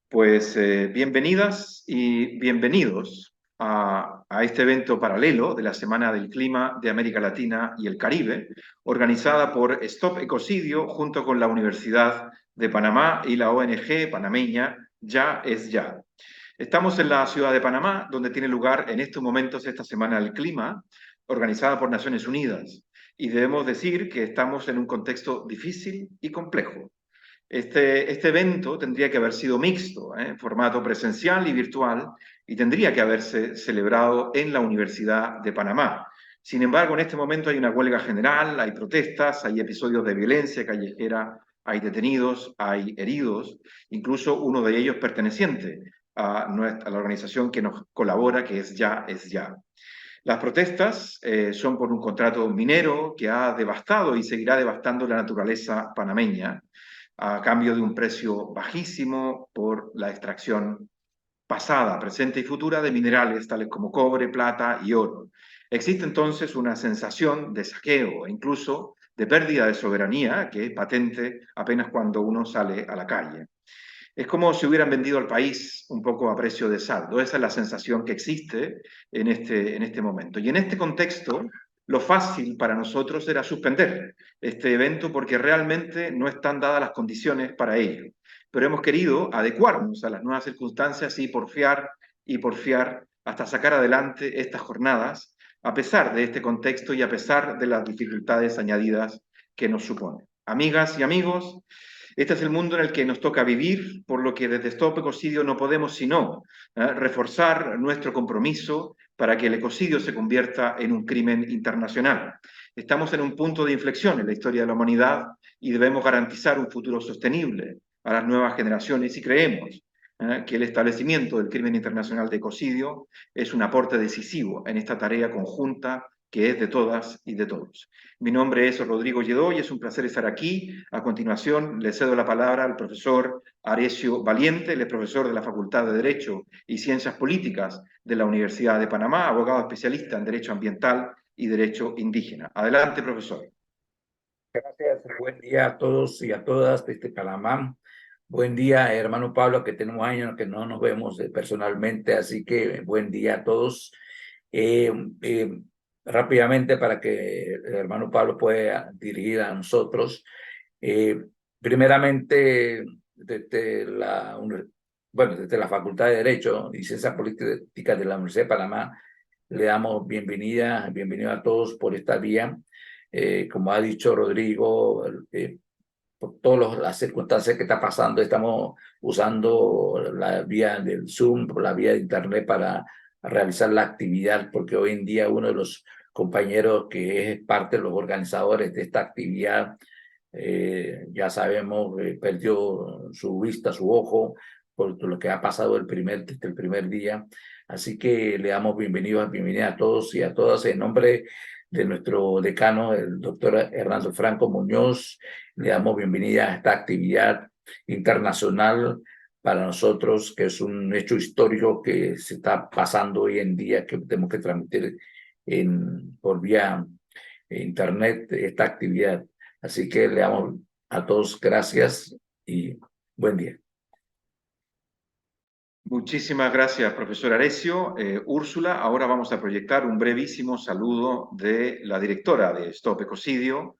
Pues bienvenidas y bienvenidos a este evento paralelo de la Semana del Clima de América Latina y el Caribe, organizada por Stop Ecocidio junto con la Universidad de Panamá y la ONG panameña Ya es Ya. Estamos en la ciudad de Panamá, donde tiene lugar en estos momentos esta Semana del Clima, organizada por Naciones Unidas. Y debemos decir que estamos en un contexto difícil y complejo. Este evento tendría que haber sido mixto, en formato presencial y virtual, y tendría que haberse celebrado en la Universidad de Panamá. Sin embargo, en este momento hay una huelga general, hay protestas, hay episodios de violencia callejera, hay detenidos, hay heridos, incluso uno de ellos perteneciente a la organización que nos colabora, que es Ya es Ya. Las protestas son por un contrato minero que ha devastado y seguirá devastando la naturaleza panameña a cambio de un precio bajísimo por la extracción pasada, presente y futura de minerales tales como cobre, plata y oro. Existe entonces una sensación de saqueo e incluso de pérdida de soberanía que es patente apenas cuando uno sale a la calle. Es como si hubieran vendido al país un poco a precio de saldo. Esa es la sensación que existe en este momento. Y en este contexto, lo fácil para nosotros era suspender este evento porque realmente no están dadas las condiciones para ello. Pero hemos querido adecuarnos a las nuevas circunstancias y porfiar hasta sacar adelante estas jornadas, a pesar de este contexto y a pesar de las dificultades añadidas que nos supone. Amigas y amigos, este es el mundo en el que nos toca vivir, por lo que desde Stop Ecocidio no podemos sino reforzar nuestro compromiso para que el ecocidio se convierta en un crimen internacional. Estamos en un punto de inflexión en la historia de la humanidad y debemos garantizar un futuro sostenible a las nuevas generaciones y creemos que el establecimiento del crimen internacional de ecocidio es un aporte decisivo en esta tarea conjunta que es de todas y de todos. Mi nombre es Rodrigo Lledó y es un placer estar aquí. A continuación, le cedo la palabra al profesor Arecio Valiente, él es profesor de la Facultad de Derecho y Ciencias Políticas de la Universidad de Panamá, abogado especialista en Derecho Ambiental y Derecho Indígena. Adelante, profesor. Gracias, buen día a todos y a todas desde Panamá. Buen día, hermano Pablo, que tenemos años que no nos vemos personalmente, así que buen día a todos. Eh, eh, Rápidamente, para que el hermano Pablo pueda dirigir a nosotros. Eh, Primeramente, desde la Facultad de Derecho y Ciencias Políticas de la Universidad de Panamá, le damos bienvenido a todos por esta vía. Como ha dicho Rodrigo, por todas las circunstancias que está pasando, estamos usando la vía del Zoom, por la vía de Internet para realizar la actividad, porque hoy en día uno de los compañeros que es parte de los organizadores de esta actividad, ya sabemos, perdió su vista, su ojo, por lo que ha pasado desde el primer día. Así que le damos bienvenida a todos y a todas en nombre de nuestro decano, el doctor Hernando Franco Muñoz. Le damos bienvenida a esta actividad internacional para nosotros, que es un hecho histórico que se está pasando hoy en día, que tenemos que transmitir por vía internet esta actividad. Así que le damos a todos gracias y buen día. Muchísimas gracias, profesor Arecio. Úrsula, ahora vamos a proyectar un brevísimo saludo de la directora de Stop Ecocidio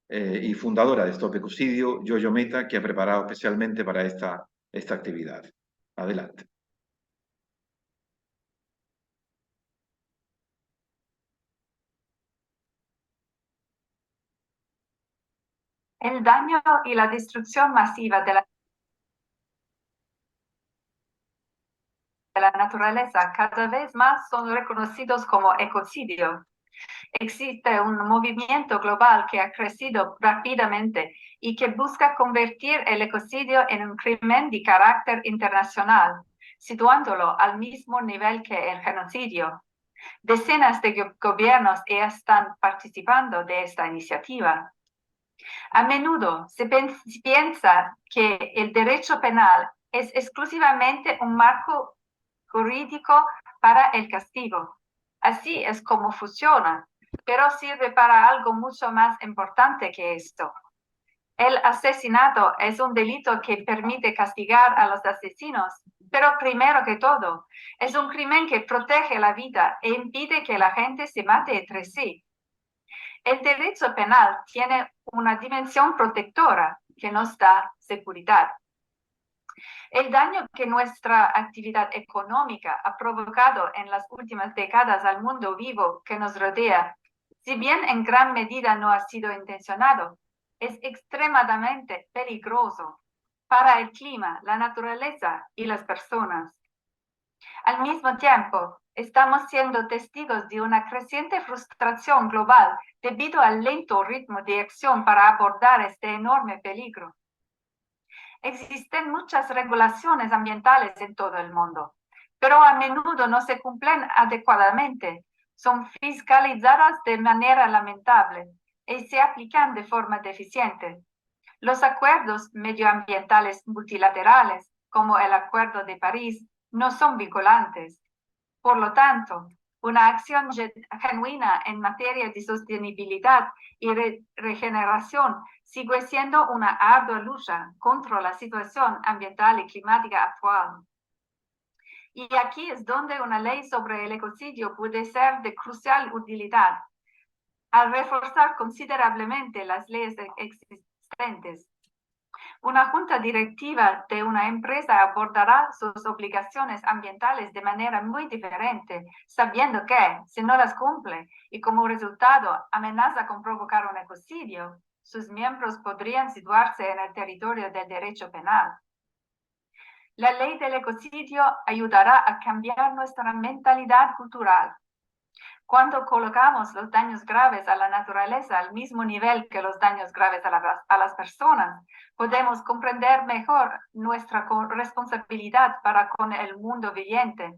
y fundadora de Stop Ecocidio, Yoyo Meta, que ha preparado especialmente para esta actividad. Adelante. El daño y la destrucción masiva de la naturaleza cada vez más son reconocidos como ecocidio. Existe un movimiento global que ha crecido rápidamente y que busca convertir el ecocidio en un crimen de carácter internacional, situándolo al mismo nivel que el genocidio. Decenas de gobiernos ya están participando de esta iniciativa. A menudo se piensa que el derecho penal es exclusivamente un marco jurídico para el castigo. Así es como funciona, pero sirve para algo mucho más importante que esto. El asesinato es un delito que permite castigar a los asesinos, pero primero que todo, es un crimen que protege la vida e impide que la gente se mate entre sí. El derecho penal tiene una dimensión protectora que nos da seguridad. El daño que nuestra actividad económica ha provocado en las últimas décadas al mundo vivo que nos rodea, si bien en gran medida no ha sido intencionado, es extremadamente peligroso para el clima, la naturaleza y las personas. Al mismo tiempo, estamos siendo testigos de una creciente frustración global debido al lento ritmo de acción para abordar este enorme peligro. Existen muchas regulaciones ambientales en todo el mundo, pero a menudo no se cumplen adecuadamente, son fiscalizadas de manera lamentable y se aplican de forma deficiente. Los acuerdos medioambientales multilaterales, como el Acuerdo de París, no son vinculantes. Por lo tanto, una acción genuina en materia de sostenibilidad y regeneración sigue siendo una ardua lucha contra la situación ambiental y climática actual. Y aquí es donde una ley sobre el ecocidio puede ser de crucial utilidad, al reforzar considerablemente las leyes existentes. Una junta directiva de una empresa abordará sus obligaciones ambientales de manera muy diferente, sabiendo que, si no las cumple y como resultado amenaza con provocar un ecocidio, sus miembros podrían situarse en el territorio del derecho penal. La ley del ecocidio ayudará a cambiar nuestra mentalidad cultural. Cuando colocamos los daños graves a la naturaleza al mismo nivel que los daños graves a las personas, podemos comprender mejor nuestra responsabilidad para con el mundo viviente,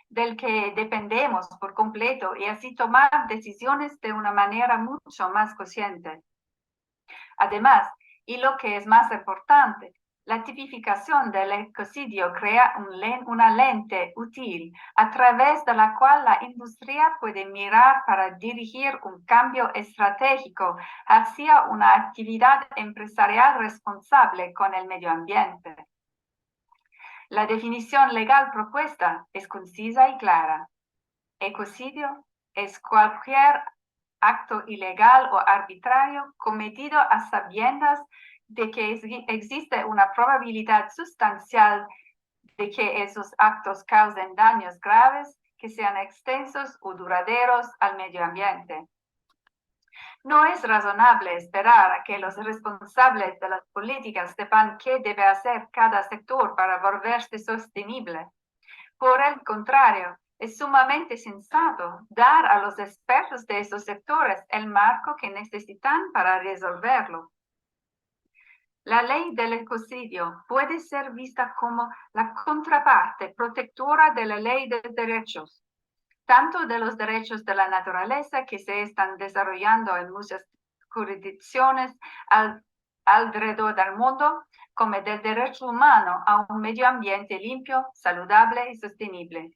del que dependemos por completo, y así tomar decisiones de una manera mucho más consciente. Además, y lo que es más importante, la tipificación del ecocidio crea una lente útil a través de la cual la industria puede mirar para dirigir un cambio estratégico hacia una actividad empresarial responsable con el medio ambiente. La definición legal propuesta es concisa y clara. Ecocidio es cualquier acto ilegal o arbitrario cometido a sabiendas de que existe una probabilidad sustancial de que esos actos causen daños graves que sean extensos o duraderos al medio ambiente. No es razonable esperar a que los responsables de las políticas sepan qué debe hacer cada sector para volverse sostenible. Por el contrario, es sumamente sensato dar a los expertos de esos sectores el marco que necesitan para resolverlo. La ley del ecocidio puede ser vista como la contraparte protectora de la ley de derechos, tanto de los derechos de la naturaleza que se están desarrollando en muchas jurisdicciones alrededor del mundo, como del derecho humano a un medio ambiente limpio, saludable y sostenible.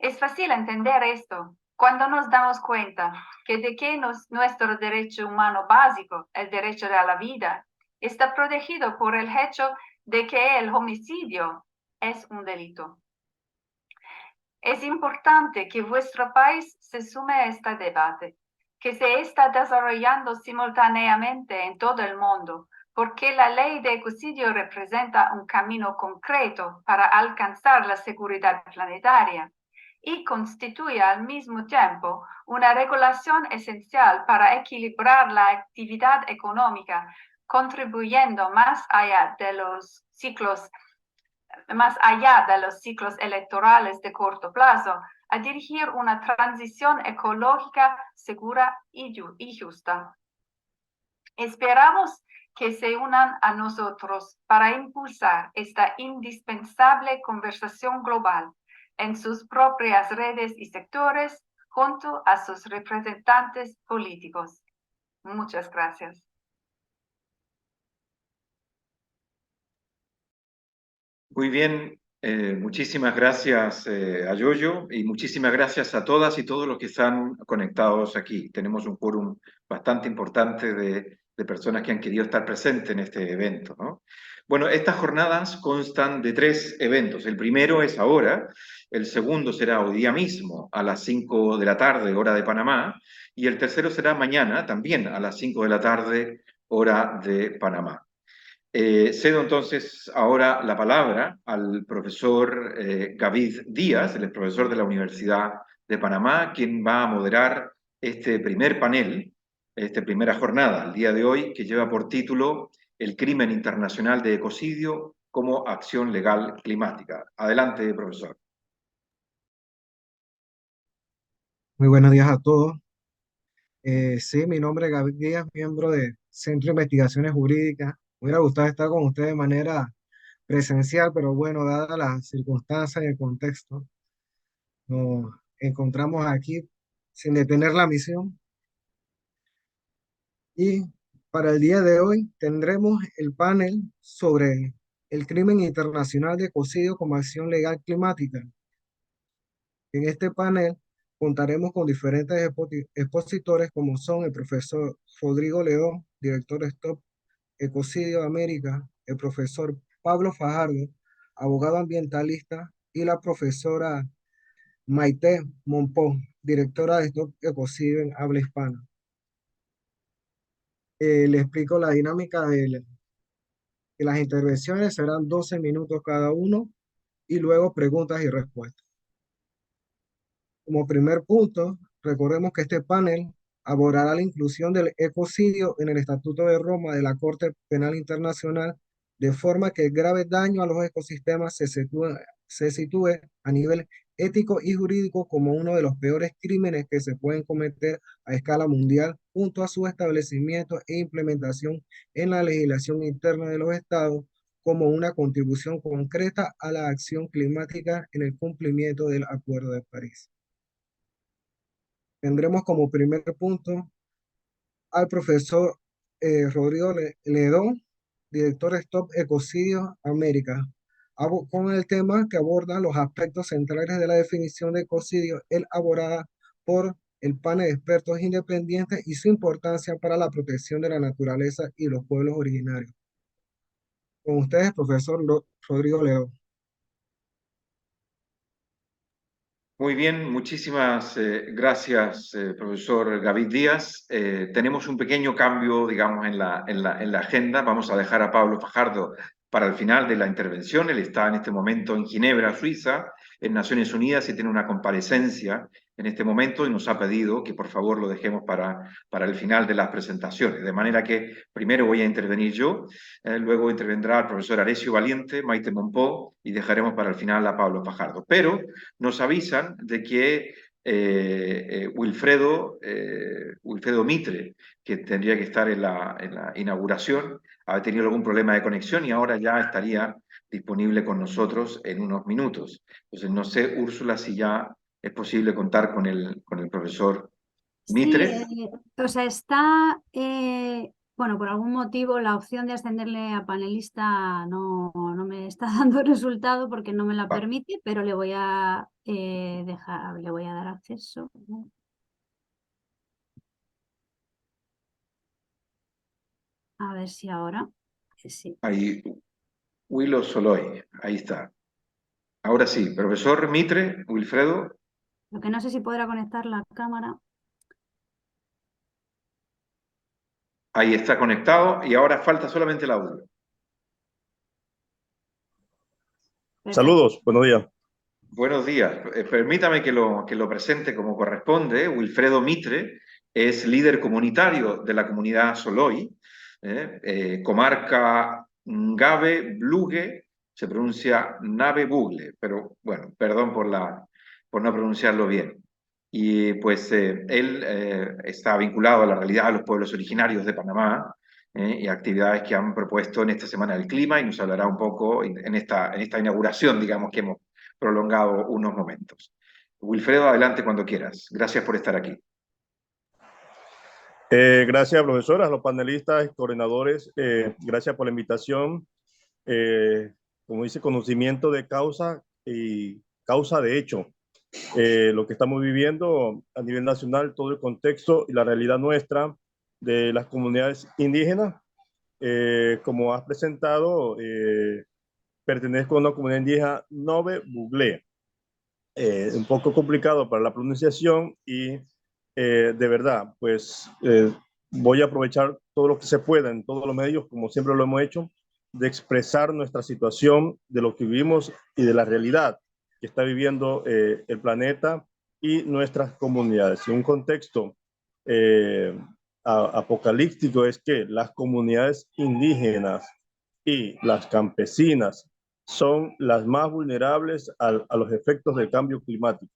Es fácil entender esto cuando nos damos cuenta que nuestro derecho humano básico, el derecho a la vida, está protegido por el hecho de que el homicidio es un delito. Es importante que vuestro país se sume a este debate, que se está desarrollando simultáneamente en todo el mundo, porque la ley de ecocidio representa un camino concreto para alcanzar la seguridad planetaria y constituye al mismo tiempo una regulación esencial para equilibrar la actividad económica, contribuyendo más allá de los ciclos electorales de corto plazo, a dirigir una transición ecológica segura y justa. Esperamos que se unan a nosotros para impulsar esta indispensable conversación global en sus propias redes y sectores, junto a sus representantes políticos. Muchas gracias. Muy bien, muchísimas gracias a Yoyo y muchísimas gracias a todas y todos los que están conectados aquí. Tenemos un quórum bastante importante de de personas que han querido estar presentes en este evento, ¿no? Bueno, estas jornadas constan de 3 eventos. El primero es ahora, el segundo será hoy día mismo a las 5 de la tarde, hora de Panamá, y el tercero será mañana, también a las 5 de la tarde, hora de Panamá. Cedo entonces ahora la palabra al profesor Gavid Díaz, el profesor de la Universidad de Panamá, quien va a moderar este primer panel, esta primera jornada, el día de hoy, que lleva por título El crimen internacional de ecocidio como acción legal climática. Adelante, profesor. Muy buenos días a todos. Sí, mi nombre es Gabriel Díaz, miembro de Centro de Investigaciones Jurídicas. Me hubiera gustado estar con ustedes de manera presencial, pero bueno, dadas las circunstancias y el contexto, nos encontramos aquí sin detener la misión. Y para el día de hoy tendremos el panel sobre el crimen internacional de ecocidio como acción legal climática. En este panel contaremos con diferentes expositores como son el profesor Rodrigo León, director de Stop Ecocidio América, el profesor Pablo Fajardo, abogado ambientalista, y la profesora Maite Monpó, directora de Stop Ecocidio en habla hispana. Le explico la dinámica de las intervenciones, serán 12 minutos cada uno y luego preguntas y respuestas. Como primer punto, recordemos que este panel abordará la inclusión del ecocidio en el Estatuto de Roma de la Corte Penal Internacional, de forma que el grave daño a los ecosistemas se sitúe a nivel ético y jurídico como uno de los peores crímenes que se pueden cometer a escala mundial, junto a su establecimiento e implementación en la legislación interna de los estados como una contribución concreta a la acción climática en el cumplimiento del Acuerdo de París. Tendremos como primer punto al profesor Rodrigo Ledón, director de Stop Ecocidio América, con el tema que aborda los aspectos centrales de la definición de ecocidio elaborada por el panel de expertos independientes y su importancia para la protección de la naturaleza y los pueblos originarios. Con ustedes, profesor Rodrigo Ledón. Muy bien, muchísimas gracias, profesor Gavid Díaz. Tenemos un pequeño cambio, digamos, en la agenda. Vamos a dejar a Pablo Fajardo para el final de la intervención. Él está en este momento en Ginebra, Suiza, en Naciones Unidas, y tiene una comparecencia en este momento y nos ha pedido que por favor lo dejemos para el final de las presentaciones. De manera que primero voy a intervenir yo, luego intervendrá el profesor Arecio Valiente, Maite Monpó, y dejaremos para el final a Pablo Fajardo. Pero nos avisan de que Wilfredo Mitre, que tendría que estar en la inauguración, ha tenido algún problema de conexión y ahora ya estaría disponible con nosotros en unos minutos. Entonces, no sé, Úrsula, si ya es posible contar con el profesor Mitre. Sí, o sea, está, bueno, por algún motivo la opción de ascenderle a panelista no me está dando resultado porque no me la permite, pero le voy a le voy a dar acceso. A ver si ahora, sí. Ahí, Willo Soloy, ahí está. Ahora sí, profesor Mitre, Wilfredo. Lo que no sé si podrá conectar la cámara. Ahí está conectado y ahora falta solamente el audio. Perfecto. Saludos, buenos días. Buenos días. Permítame que lo presente como corresponde. Wilfredo Mitre es líder comunitario de la comunidad Soloy, comarca Ngave Bluge, se pronuncia Nave Bugle, pero bueno, perdón por no pronunciarlo bien. Y pues él está vinculado a la realidad de los pueblos originarios de Panamá y actividades que han propuesto en esta Semana del Clima, y nos hablará un poco en esta inauguración, digamos, que hemos prolongado unos momentos. Wilfredo, adelante cuando quieras. Gracias por estar aquí. Gracias, profesora, a los panelistas y coordinadores. Gracias por la invitación. Como dice, conocimiento de causa y causa de hecho. Lo que estamos viviendo a nivel nacional, todo el contexto y la realidad nuestra de las comunidades indígenas. Como has presentado, pertenezco a una comunidad indígena Nove Buglé. Un poco complicado para la pronunciación y de verdad, pues voy a aprovechar todo lo que se pueda en todos los medios, como siempre lo hemos hecho, de expresar nuestra situación, de lo que vivimos y de la realidad que está viviendo el planeta y nuestras comunidades. En un contexto apocalíptico es que las comunidades indígenas y las campesinas son las más vulnerables a los efectos del cambio climático.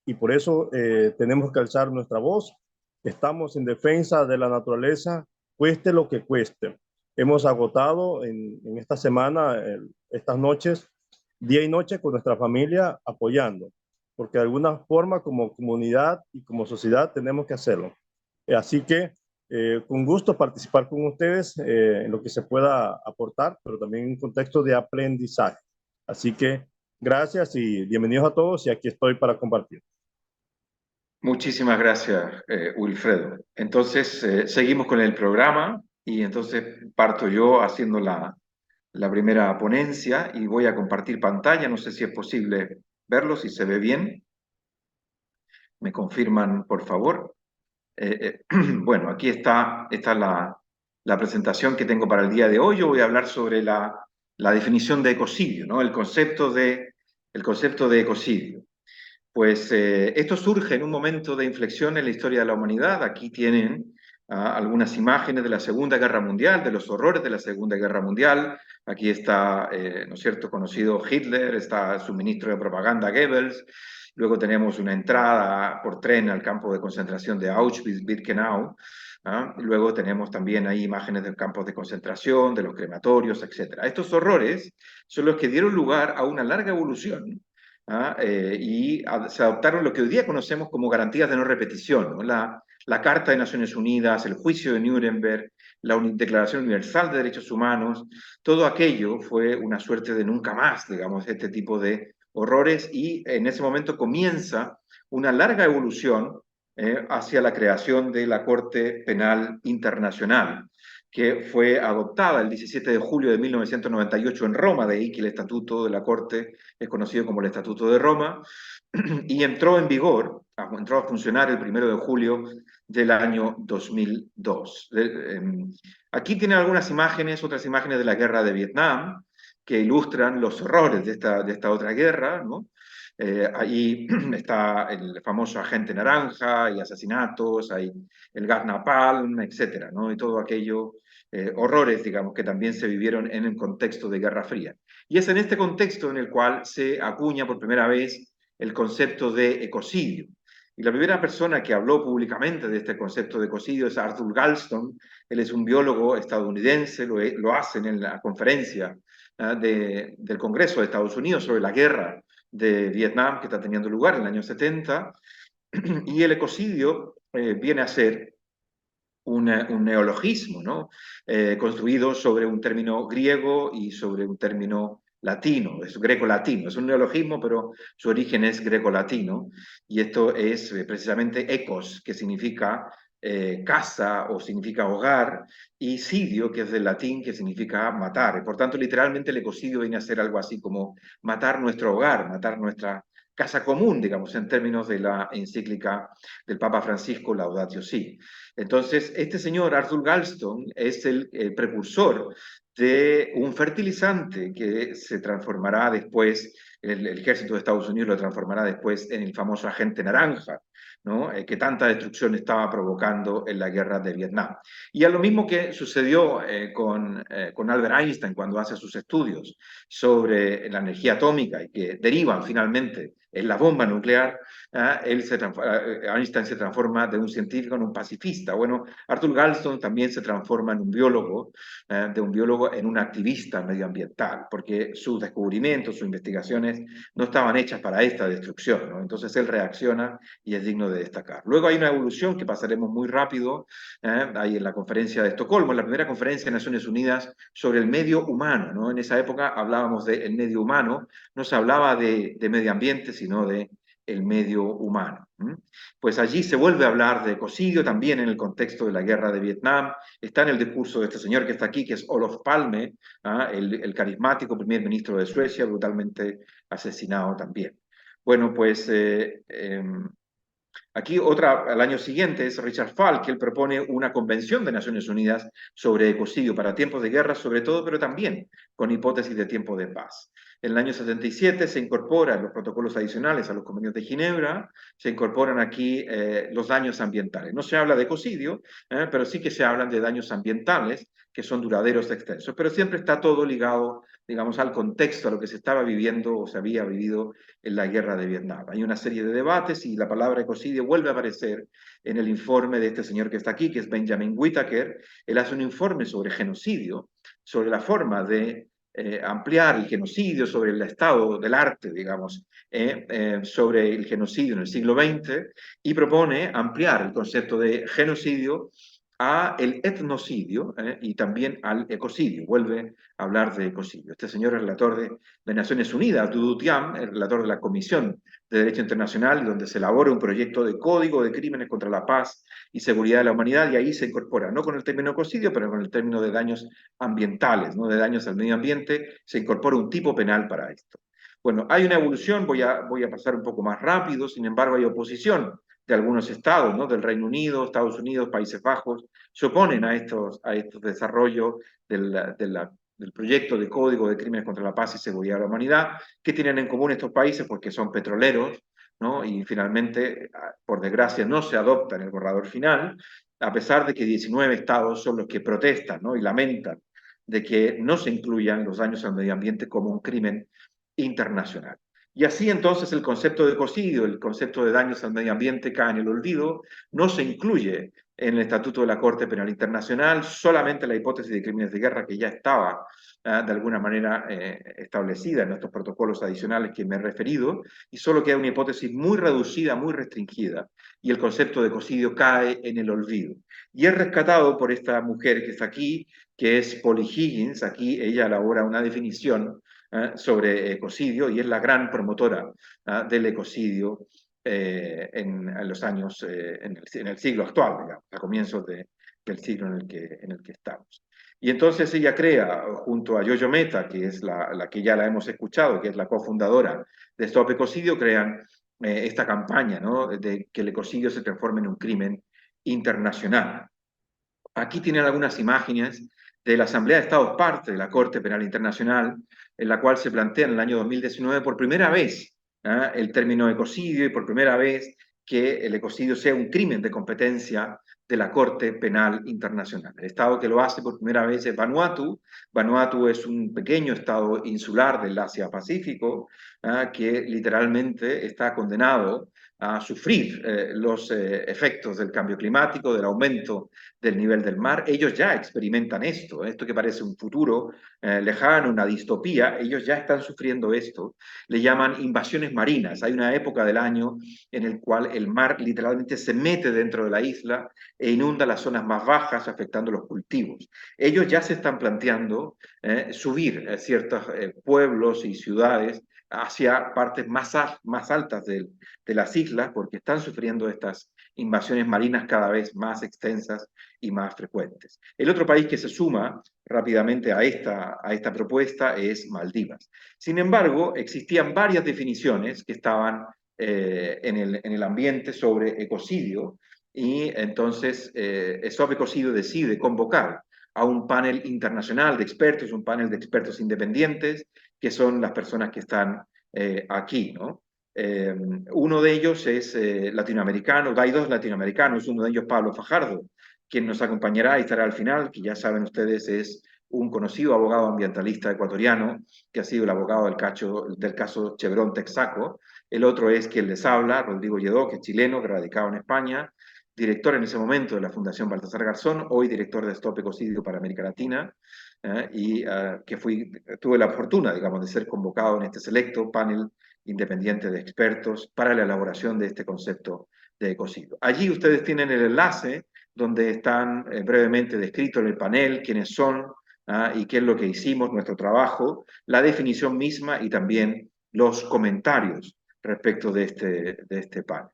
Y por eso tenemos que alzar nuestra voz. Estamos en defensa de la naturaleza, cueste lo que cueste. Hemos agotado en esta semana, estas noches, día y noche con nuestra familia apoyando, porque de alguna forma como comunidad y como sociedad tenemos que hacerlo. Así que con gusto participar con ustedes en lo que se pueda aportar, pero también en un contexto de aprendizaje. Así que gracias y bienvenidos a todos y aquí estoy para compartir. Muchísimas gracias, Wilfredo. Entonces, seguimos con el programa y entonces parto yo haciendo la primera ponencia y voy a compartir pantalla. No sé si es posible verlo, si se ve bien. ¿Me confirman, por favor? Bueno, aquí está la presentación que tengo para el día de hoy. Yo voy a hablar sobre la definición de ecocidio, ¿no? El concepto de ecocidio. Pues esto surge en un momento de inflexión en la historia de la humanidad. Aquí tienen algunas imágenes de la Segunda Guerra Mundial, de los horrores de la Segunda Guerra Mundial. Aquí está, ¿no es cierto?, conocido Hitler, está su ministro de propaganda Goebbels. Luego tenemos una entrada por tren al campo de concentración de Auschwitz-Birkenau. Luego tenemos también ahí imágenes de campos de concentración, de los crematorios, etc. Estos horrores son los que dieron lugar a una larga evolución y se adoptaron lo que hoy día conocemos como garantías de no repetición, ¿no? La Carta de Naciones Unidas, el Juicio de Nuremberg, la Declaración Universal de Derechos Humanos, todo aquello fue una suerte de nunca más, digamos, este tipo de horrores, y en ese momento comienza una larga evolución hacia la creación de la Corte Penal Internacional, que fue adoptada el 17 de julio de 1998 en Roma. De ahí que el estatuto de la Corte es conocido como el Estatuto de Roma, y entró en vigor, entró a funcionar el 1 de julio del año 2002. Aquí tienen algunas imágenes, otras imágenes de la guerra de Vietnam, que ilustran los horrores de esta otra guerra, ¿no? Ahí está el famoso agente naranja, y asesinatos, hay el gas napalm, etcétera, ¿no? Y todo aquello, horrores, digamos, que también se vivieron en el contexto de Guerra Fría. Y es en este contexto en el cual se acuña por primera vez el concepto de ecocidio. Y la primera persona que habló públicamente de este concepto de ecocidio es Arthur Galston. Él es un biólogo estadounidense, lo hacen en la conferencia del Congreso de Estados Unidos sobre la guerra de Vietnam que está teniendo lugar en el año 70, y el ecocidio viene a ser un neologismo, ¿no? Construido sobre un término griego y sobre un término latino, es greco-latino, es un neologismo, pero su origen es greco-latino, y esto es precisamente ecos, que significa casa o significa hogar, y sidio, que es del latín, que significa matar. Por tanto, literalmente el ecocidio viene a ser algo así como matar nuestro hogar, matar nuestra casa común, digamos, en términos de la encíclica del Papa Francisco, Laudatio Si. Entonces, este señor Arthur Galston es el precursor de un fertilizante que se transformará después, el ejército de Estados Unidos lo transformará después en el famoso agente naranja, ¿no? Que tanta destrucción estaba provocando en la guerra de Vietnam. Y a lo mismo que sucedió con Albert Einstein cuando hace sus estudios sobre la energía atómica y que derivan finalmente en la bomba nuclear, Einstein se transforma de un científico en un pacifista. Bueno, Arthur Galston también se transforma en un biólogo, de un biólogo en un activista medioambiental, porque sus descubrimientos, sus investigaciones no estaban hechas para esta destrucción, ¿no? Entonces él reacciona y es digno de destacar. Luego hay una evolución que pasaremos muy rápido, ahí en la conferencia de Estocolmo, en la primera conferencia de Naciones Unidas sobre el medio humano, ¿no? En esa época hablábamos del medio humano, no se hablaba de medio ambiente, sino de el medio humano. Pues allí se vuelve a hablar de ecocidio también en el contexto de la guerra de Vietnam. Está en el discurso de este señor que está aquí, que es Olof Palme, el carismático primer ministro de Suecia, brutalmente asesinado también. Bueno, pues aquí al año siguiente es Richard Falk, que él propone una convención de Naciones Unidas sobre ecocidio para tiempos de guerra, sobre todo, pero también con hipótesis de tiempo de paz. En el año 77 se incorporan los protocolos adicionales a los convenios de Ginebra, se incorporan aquí los daños ambientales. No se habla de ecocidio, pero sí que se hablan de daños ambientales que son duraderos, extensos, pero siempre está todo ligado, digamos, al contexto, a lo que se estaba viviendo o se había vivido en la guerra de Vietnam. Hay una serie de debates y la palabra ecocidio vuelve a aparecer en el informe de este señor que está aquí, que es Benjamin Whittaker. Él hace un informe sobre genocidio, sobre la forma de ampliar el genocidio, sobre el estado del arte, digamos, sobre el genocidio en el siglo XX, y propone ampliar el concepto de genocidio a el etnocidio y también al ecocidio. Vuelve a hablar de ecocidio. Este señor es relator de Naciones Unidas, Dudu Thiam, el relator de la Comisión de Derecho Internacional, donde se elabora un proyecto de código de crímenes contra la paz y seguridad de la humanidad, y ahí se incorpora, no con el término ecocidio, pero con el término de daños ambientales, ¿no? De daños al medio ambiente, se incorpora un tipo penal para esto. Bueno, hay una evolución, voy a pasar un poco más rápido, sin embargo hay oposición de algunos estados, ¿no? Del Reino Unido, Estados Unidos, Países Bajos, se oponen a estos desarrollos del proyecto de Código de Crímenes contra la Paz y Seguridad de la Humanidad. ¿Qué tienen en común estos países? Porque son petroleros, ¿no? Y finalmente, por desgracia, no se adopta en el borrador final, a pesar de que 19 estados son los que protestan, ¿no? Y lamentan de que no se incluyan los daños al medio ambiente como un crimen internacional. Y así entonces el concepto de ecocidio, el concepto de daños al medio ambiente cae en el olvido, no se incluye en el Estatuto de la Corte Penal Internacional, solamente la hipótesis de crímenes de guerra que ya estaba de alguna manera establecida en estos protocolos adicionales que me he referido, y solo queda una hipótesis muy reducida, muy restringida, y el concepto de ecocidio cae en el olvido. Y es rescatado por esta mujer que está aquí, que es Polly Higgins. Aquí ella elabora una definición sobre ecocidio y es la gran promotora del ecocidio en los años, en el siglo actual, digamos, a comienzos del siglo en el que estamos. Y entonces ella crea, junto a Jojo Mehta, que es la que ya la hemos escuchado, que es la cofundadora de Stop Ecocidio, crean esta campaña, ¿no? De que el ecocidio se transforme en un crimen internacional. Aquí tienen algunas imágenes de la Asamblea de Estados Parte de la Corte Penal Internacional, en la cual se plantea en el año 2019 por primera vez el término ecocidio y por primera vez que el ecocidio sea un crimen de competencia de la Corte Penal Internacional. El estado que lo hace por primera vez es Vanuatu. Vanuatu es un pequeño estado insular del Asia-Pacífico que literalmente está condenado a sufrir los efectos del cambio climático, del aumento del nivel del mar. Ellos ya experimentan esto que parece un futuro lejano, una distopía. Ellos ya están sufriendo esto. Le llaman invasiones marinas. Hay una época del año en el cual el mar literalmente se mete dentro de la isla e inunda las zonas más bajas, afectando los cultivos. Ellos ya se están planteando subir ciertos pueblos y ciudades hacia partes más altas de las islas, porque están sufriendo estas invasiones marinas cada vez más extensas y más frecuentes. El otro país que se suma rápidamente a esta propuesta es Maldivas. Sin embargo, existían varias definiciones que estaban en el ambiente sobre ecocidio, y entonces Stop Ecocidio decide convocar a un panel internacional de expertos, un panel de expertos independientes, que son las personas que están aquí, ¿no? Uno de ellos es latinoamericano, hay dos latinoamericanos, uno de ellos Pablo Fajardo, quien nos acompañará y estará al final, que ya saben ustedes es un conocido abogado ambientalista ecuatoriano, que ha sido el abogado del caso Chevron Texaco. El otro es quien les habla, Rodrigo Lledó, que es chileno, radicado en España, director en ese momento de la Fundación Baltasar Garzón, hoy director de Stop Ecocidio para América Latina, y que tuve la fortuna, digamos, de ser convocado en este selecto panel independiente de expertos para la elaboración de este concepto de ecocidio. Allí ustedes tienen el enlace donde están brevemente descritos en el panel quiénes son y qué es lo que hicimos, nuestro trabajo, la definición misma y también los comentarios respecto de este panel.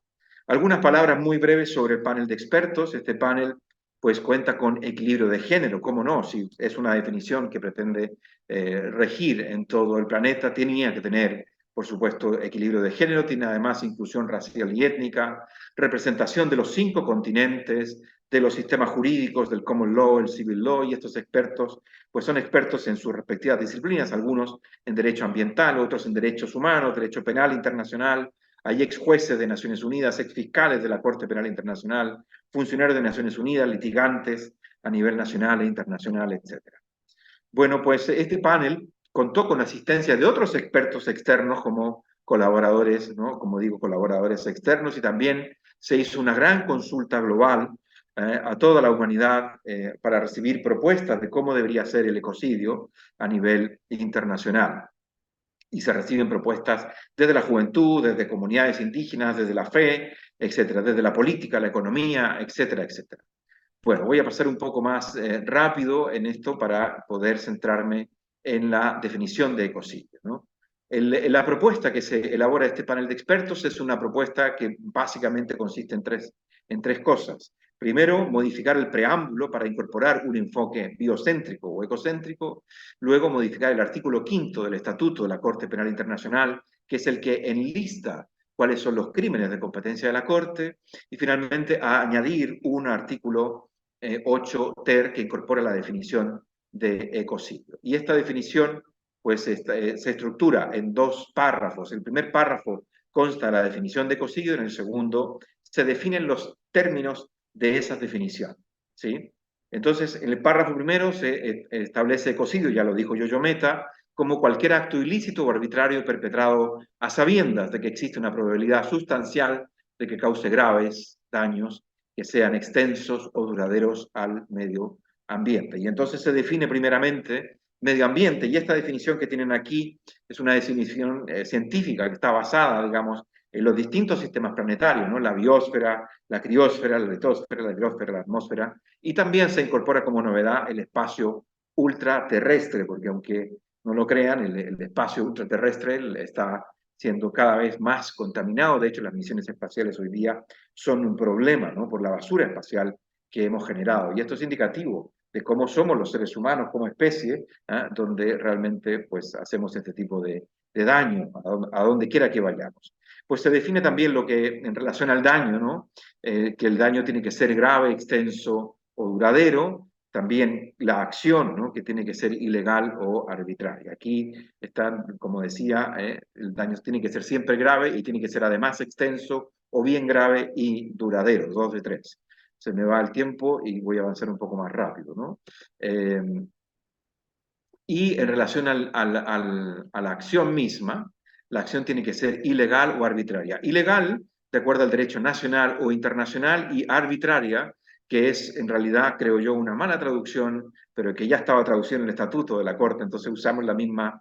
Algunas palabras muy breves sobre el panel de expertos. Este panel pues cuenta con equilibrio de género, ¿cómo no? Si es una definición que pretende regir en todo el planeta, tenía que tener, por supuesto, equilibrio de género, tiene además inclusión racial y étnica, representación de los 5 continentes, de los sistemas jurídicos, del common law, el civil law, y estos expertos pues son expertos en sus respectivas disciplinas, algunos en derecho ambiental, otros en derechos humanos, derecho penal internacional. Hay ex jueces de Naciones Unidas, ex fiscales de la Corte Penal Internacional, funcionarios de Naciones Unidas, litigantes a nivel nacional e internacional, etc. Bueno, pues este panel contó con asistencia de otros expertos externos como colaboradores, ¿no? Como digo, colaboradores externos, y también se hizo una gran consulta global a toda la humanidad para recibir propuestas de cómo debería ser el ecocidio a nivel internacional. Y se reciben propuestas desde la juventud, desde comunidades indígenas, desde la fe, etcétera, desde la política, la economía, etcétera, etcétera. Bueno, voy a pasar un poco más rápido en esto para poder centrarme en la definición de ecocidio, ¿no? La propuesta que se elabora este panel de expertos es una propuesta que básicamente consiste en tres cosas. Primero, modificar el preámbulo para incorporar un enfoque biocéntrico o ecocéntrico. Luego, modificar el artículo 5º del Estatuto de la Corte Penal Internacional, que es el que enlista cuáles son los crímenes de competencia de la Corte. Y finalmente, a añadir un artículo 8 ter que incorpora la definición de ecocidio. Y esta definición pues se estructura en 2 párrafos. El primer párrafo consta de la definición de ecocidio, en el segundo se definen los términos de esas definiciones, ¿sí? Entonces, en el párrafo primero se establece ecocidio, ya lo dijo Yoyo Meta, como cualquier acto ilícito o arbitrario perpetrado a sabiendas de que existe una probabilidad sustancial de que cause graves daños que sean extensos o duraderos al medio ambiente. Y entonces se define primeramente medio ambiente, y esta definición que tienen aquí es una definición científica que está basada, digamos, en los distintos sistemas planetarios, ¿no? La biosfera, la criosfera, la litosfera, la hidrosfera, la atmósfera, y también se incorpora como novedad el espacio ultraterrestre, porque aunque no lo crean, el espacio ultraterrestre está siendo cada vez más contaminado. De hecho, las misiones espaciales hoy día son un problema, ¿no? Por la basura espacial que hemos generado. Y esto es indicativo de cómo somos los seres humanos como especie, donde realmente pues, hacemos este tipo de daño a donde quiera que vayamos. Pues se define también lo que en relación al daño, ¿no? Que el daño tiene que ser grave, extenso o duradero. También la acción, ¿no? Que tiene que ser ilegal o arbitraria. Aquí están, como decía, el daño tiene que ser siempre grave y tiene que ser además extenso o bien grave y duradero, 2 de 3. Se me va el tiempo y voy a avanzar un poco más rápido, ¿no? Y en relación a la acción misma, la acción tiene que ser ilegal o arbitraria. Ilegal, de acuerdo al derecho nacional o internacional, y arbitraria, que es en realidad, creo yo, una mala traducción, pero que ya estaba traducida en el estatuto de la Corte, entonces usamos la misma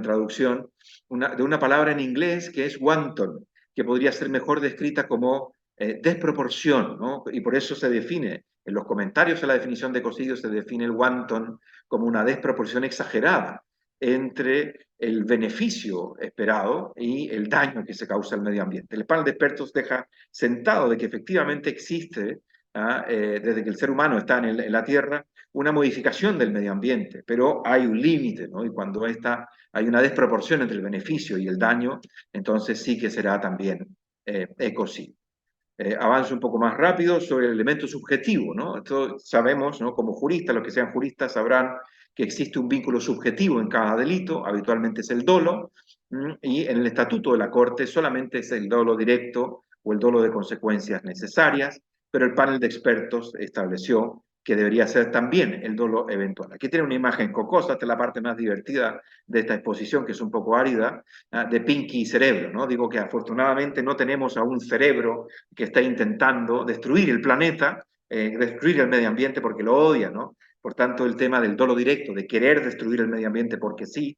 traducción, de una palabra en inglés que es wanton, que podría ser mejor descrita como desproporción, ¿no? Y por eso se define, en los comentarios a la definición de ecocidio se define el wanton como una desproporción exagerada entre el beneficio esperado y el daño que se causa al medio ambiente. El panel de expertos deja sentado de que efectivamente existe, desde que el ser humano está en la Tierra, una modificación del medio ambiente, pero hay un límite, ¿no? Y cuando hay una desproporción entre el beneficio y el daño, entonces sí que será también ecocidio. Avanzo un poco más rápido sobre el elemento subjetivo, ¿no? Esto sabemos, ¿no? Como juristas, los que sean juristas sabrán que existe un vínculo subjetivo en cada delito, habitualmente es el dolo, y en el estatuto de la Corte solamente es el dolo directo o el dolo de consecuencias necesarias, pero el panel de expertos estableció que debería ser también el dolo eventual. Aquí tiene una imagen cocosa, esta es la parte más divertida de esta exposición, que es un poco árida, de Pinky y cerebro, ¿no? Digo que afortunadamente no tenemos a un cerebro que está intentando destruir el planeta, destruir el medio ambiente porque lo odia, ¿no? Por tanto, el tema del dolo directo, de querer destruir el medio ambiente porque sí,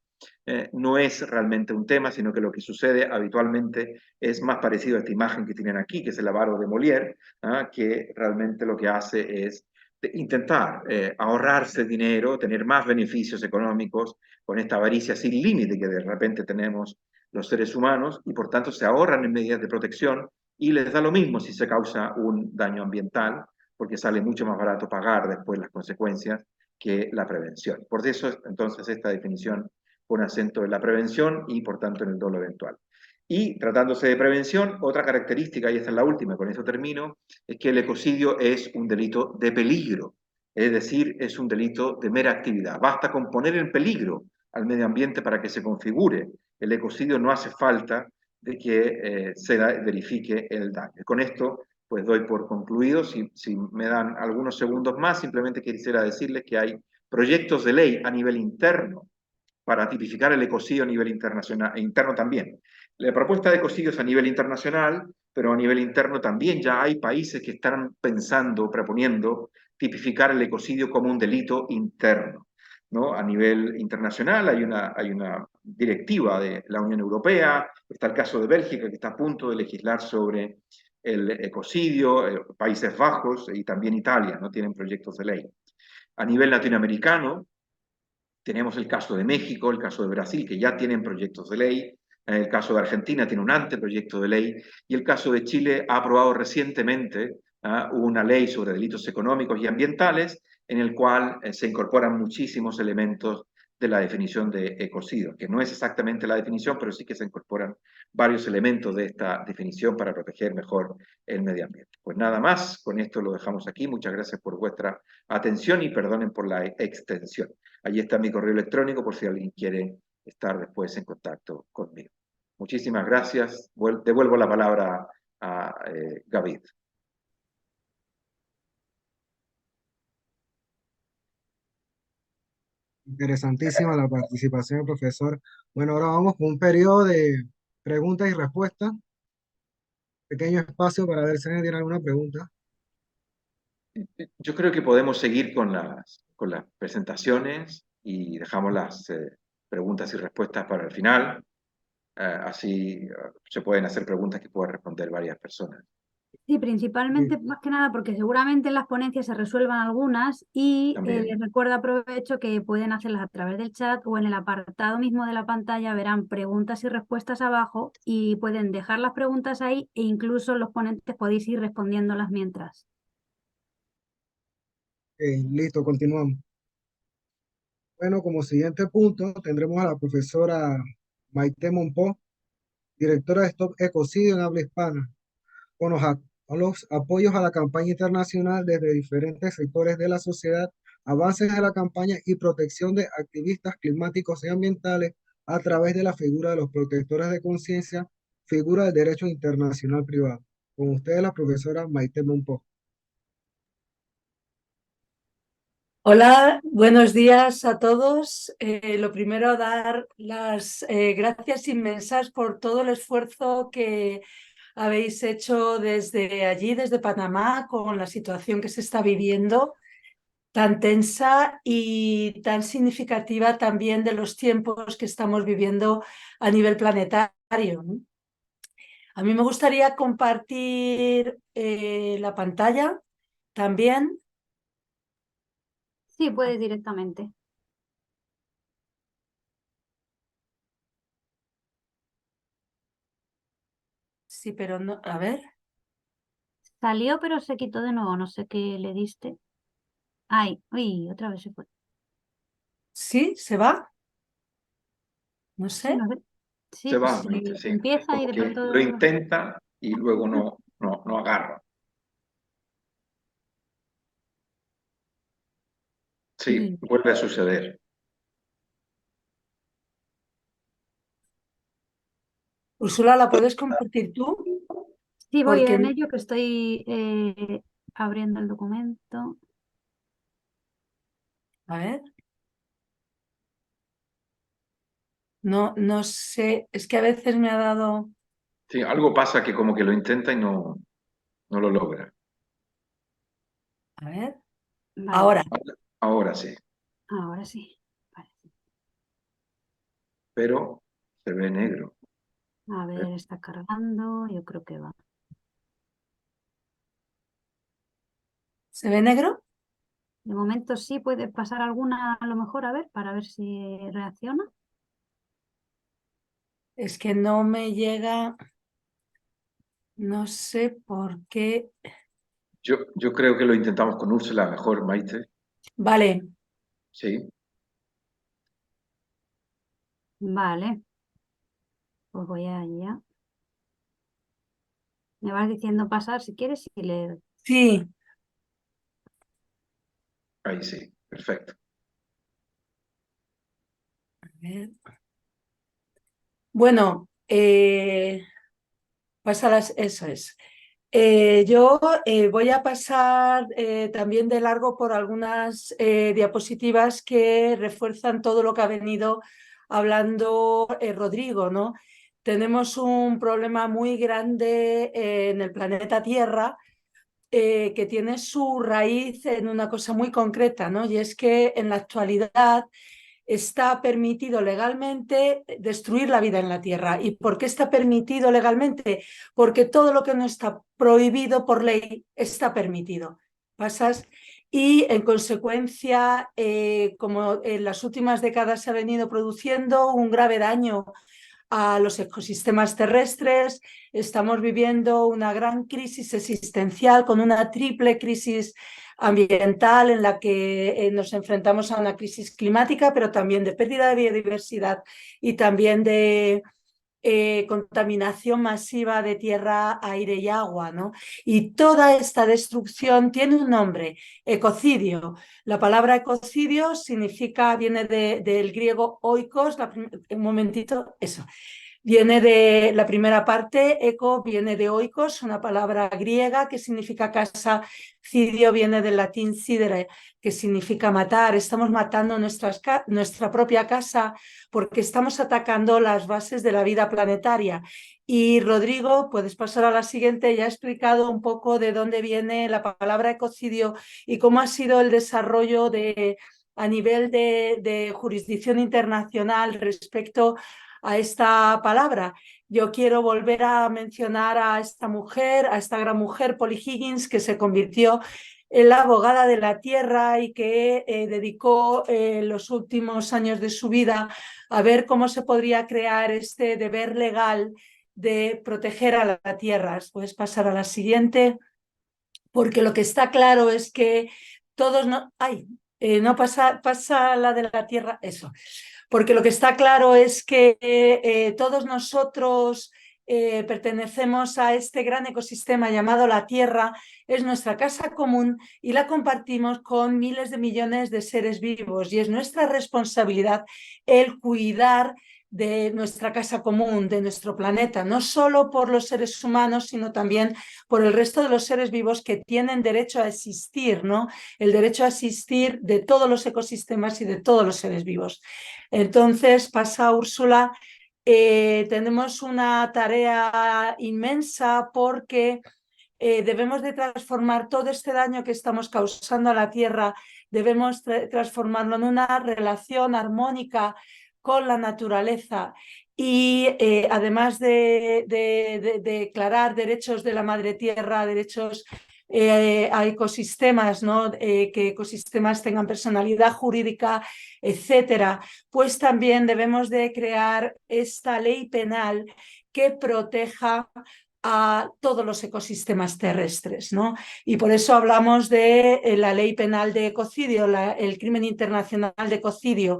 no es realmente un tema, sino que lo que sucede habitualmente es más parecido a esta imagen que tienen aquí, que es el avaro de Molière, que realmente lo que hace es intentar ahorrarse dinero, tener más beneficios económicos con esta avaricia sin límite que de repente tenemos los seres humanos y por tanto se ahorran en medidas de protección y les da lo mismo si se causa un daño ambiental, porque sale mucho más barato pagar después las consecuencias que la prevención. Por eso, entonces, esta definición pone acento en la prevención y, por tanto, en el dolo eventual. Y tratándose de prevención, otra característica, y esta es la última, con eso termino, es que el ecocidio es un delito de peligro, es decir, es un delito de mera actividad. Basta con poner en peligro al medio ambiente para que se configure el ecocidio, no hace falta de que se verifique el daño. Con esto, pues doy por concluido. Si me dan algunos segundos más, simplemente quisiera decirles que hay proyectos de ley a nivel interno para tipificar el ecocidio a nivel internacional e interno también. La propuesta de ecocidio es a nivel internacional, pero a nivel interno también ya hay países que están pensando, proponiendo tipificar el ecocidio como un delito interno, ¿no? A nivel internacional hay una directiva de la Unión Europea, está el caso de Bélgica que está a punto de legislar sobre el ecocidio, Países Bajos y también Italia, no tienen proyectos de ley. A nivel latinoamericano, tenemos el caso de México, el caso de Brasil, que ya tienen proyectos de ley. El caso de Argentina tiene un anteproyecto de ley. Y el caso de Chile ha aprobado recientemente una ley sobre delitos económicos y ambientales, en el cual se incorporan muchísimos elementos de la definición de ecocidio, que no es exactamente la definición, pero sí que se incorporan varios elementos de esta definición para proteger mejor el medio ambiente. Pues nada más, con esto lo dejamos aquí. Muchas gracias por vuestra atención y perdonen por la extensión. Allí está mi correo electrónico por si alguien quiere estar después en contacto conmigo. Muchísimas gracias. Devuelvo la palabra a Gavid. Interesantísima la participación del profesor. Bueno, ahora vamos con un periodo de preguntas y respuestas. Pequeño espacio para ver si alguien tiene alguna pregunta. Yo creo que podemos seguir con las presentaciones y dejamos las preguntas y respuestas para el final. Así se pueden hacer preguntas que puedan responder varias personas. Sí, principalmente, más que nada, porque seguramente en las ponencias se resuelvan algunas y También. les recuerdo, aprovecho, que pueden hacerlas a través del chat o en el apartado mismo de la pantalla verán preguntas y respuestas abajo y pueden dejar las preguntas ahí e incluso los ponentes podéis ir respondiéndolas mientras. Listo, continuamos. Bueno, como siguiente punto tendremos a la profesora Maite Monpó, directora de Stop Ecocidio en habla hispana, con los apoyos a la campaña internacional desde diferentes sectores de la sociedad, avances de la campaña y protección de activistas climáticos y ambientales a través de la figura de los protectores de conciencia, figura del derecho internacional privado. Con ustedes la profesora Maite Monpó. Hola, buenos días a todos. Lo primero, dar las gracias inmensas por todo el esfuerzo que habéis hecho desde allí, desde Panamá, con la situación que se está viviendo, tan tensa y tan significativa también de los tiempos que estamos viviendo a nivel planetario, ¿no? A mí me gustaría compartir la pantalla también. Sí, puedes directamente. Sí, pero no, a ver. Salió, pero se quitó de nuevo. No sé qué le diste. Ay, uy, otra vez se fue. ¿Sí? ¿Se va? No Sí, sé. no sé. Sí, Se va, sí, sí. empieza y Como de que pronto... lo intenta y luego no agarra. Sí, Y... vuelve a suceder. Úrsula, ¿la puedes compartir tú? Sí, voy Porque, en ello, que estoy abriendo el documento. a ver. No sé, es que a veces me ha dado... Sí, algo pasa que como que lo intenta y no lo logra. A ver. Vale, Ahora. Ahora sí, ahora sí. Vale. pero se ve negro. A ver, está cargando, yo creo que va. ¿Se ve negro? De momento sí, puede pasar alguna a lo mejor, a ver, para ver si reacciona. Es que no me llega, no sé por qué. Yo creo que lo intentamos con Úrsula mejor, Maite. Vale, Sí. Vale. Pues voy allá. Me vas diciendo pasar si quieres y leer. sí. Ahí sí. Perfecto. A ver. Bueno, eso es. Yo voy a pasar también de largo por algunas diapositivas que refuerzan todo lo que ha venido hablando Rodrigo, ¿no? Tenemos un problema muy grande en el planeta Tierra que tiene su raíz en una cosa muy concreta, ¿no? Y es que en la actualidad está permitido legalmente destruir la vida en la Tierra. ¿Y por qué está permitido legalmente? Porque todo lo que no está prohibido por ley está permitido. ¿Pasas? Y en consecuencia, como en las últimas décadas se ha venido produciendo un grave daño a los ecosistemas terrestres, estamos viviendo una gran crisis existencial con una triple crisis ambiental en la que nos enfrentamos a una crisis climática, pero también de pérdida de biodiversidad y también de contaminación masiva de tierra, aire y agua, ¿no? Y toda esta destrucción tiene un nombre, ecocidio. La palabra ecocidio significa, viene del griego oikos, un momentito, eso. Viene de la primera parte, eco viene de oikos, una palabra griega que significa casa, cidio viene del latín cidere, que significa matar. Estamos matando nuestra propia casa porque estamos atacando las bases de la vida planetaria. Y Rodrigo, puedes pasar a la siguiente, ya ha explicado un poco de dónde viene la palabra ecocidio y cómo ha sido el desarrollo a nivel de jurisdicción internacional respecto a esta palabra. Yo quiero volver a mencionar a esta mujer, a esta gran mujer, Polly Higgins, que se convirtió en la abogada de la tierra y que dedicó los últimos años de su vida a ver cómo se podría crear este deber legal de proteger a la tierra. Puedes pasar a la siguiente, porque lo que está claro es que todos no... ¡Ay! No pasa la de la tierra, eso. Porque lo que está claro es que todos nosotros pertenecemos a este gran ecosistema llamado la Tierra, es nuestra casa común y la compartimos con miles de millones de seres vivos y es nuestra responsabilidad el cuidar de nuestra casa común, de nuestro planeta, no solo por los seres humanos, sino también por el resto de los seres vivos que tienen derecho a existir, ¿no? El derecho a existir de todos los ecosistemas y de todos los seres vivos. Entonces, pasa Úrsula, tenemos una tarea inmensa porque debemos de transformar todo este daño que estamos causando a la Tierra, debemos transformarlo en una relación armónica con la naturaleza y además de declarar derechos de la madre tierra, derechos a ecosistemas, ¿no? Que ecosistemas tengan personalidad jurídica, etcétera, pues también debemos de crear esta ley penal que proteja a todos los ecosistemas terrestres, ¿no? Y por eso hablamos de la ley penal de ecocidio, el crimen internacional de ecocidio.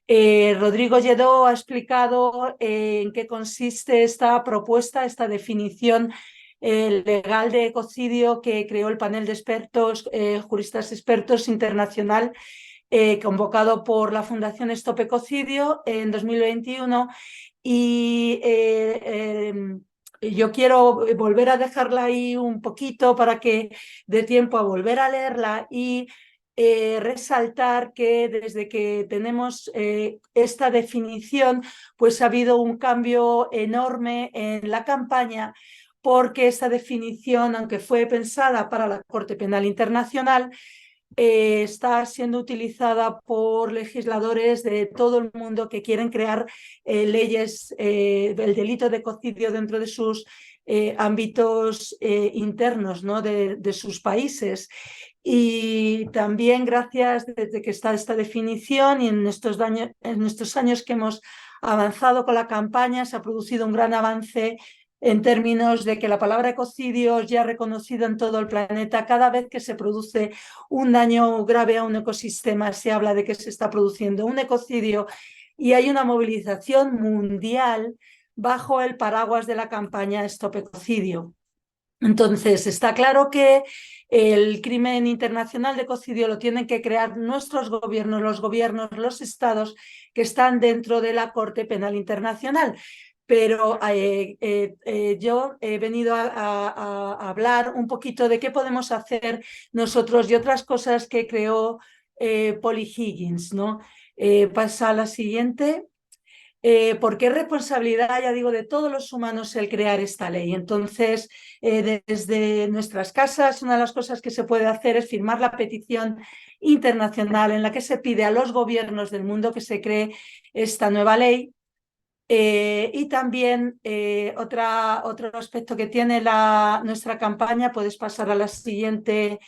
Rodrigo Lledó ha explicado en qué consiste esta propuesta, esta definición legal de ecocidio que creó el panel de expertos, juristas expertos internacional, convocado por la Fundación Stop Ecocidio en 2021. Y yo quiero volver a dejarla ahí un poquito para que dé tiempo a volver a leerla y resaltar que desde que tenemos esta definición, pues ha habido un cambio enorme en la campaña, porque esta definición, aunque fue pensada para la Corte Penal Internacional, está siendo utilizada por legisladores de todo el mundo que quieren crear leyes del delito de ecocidio dentro de sus ámbitos internos, ¿no? de sus países. Y también gracias desde que está esta definición y en estos años que hemos avanzado con la campaña, se ha producido un gran avance en términos de que la palabra ecocidio es ya reconocida en todo el planeta. Cada vez que se produce un daño grave a un ecosistema, se habla de que se está produciendo un ecocidio y hay una movilización mundial bajo el paraguas de la campaña Stop Ecocidio. Entonces, está claro que el crimen internacional de ecocidio lo tienen que crear nuestros gobiernos, los estados que están dentro de la Corte Penal Internacional. Pero yo he venido a hablar un poquito de qué podemos hacer nosotros y otras cosas que creó Polly Higgins, ¿no? Pasa a la siguiente. Porque es responsabilidad, ya digo, de todos los humanos el crear esta ley. Entonces, desde nuestras casas, una de las cosas que se puede hacer es firmar la petición internacional en la que se pide a los gobiernos del mundo que se cree esta nueva ley. Y también otro aspecto que tiene nuestra campaña, puedes pasar a la siguiente,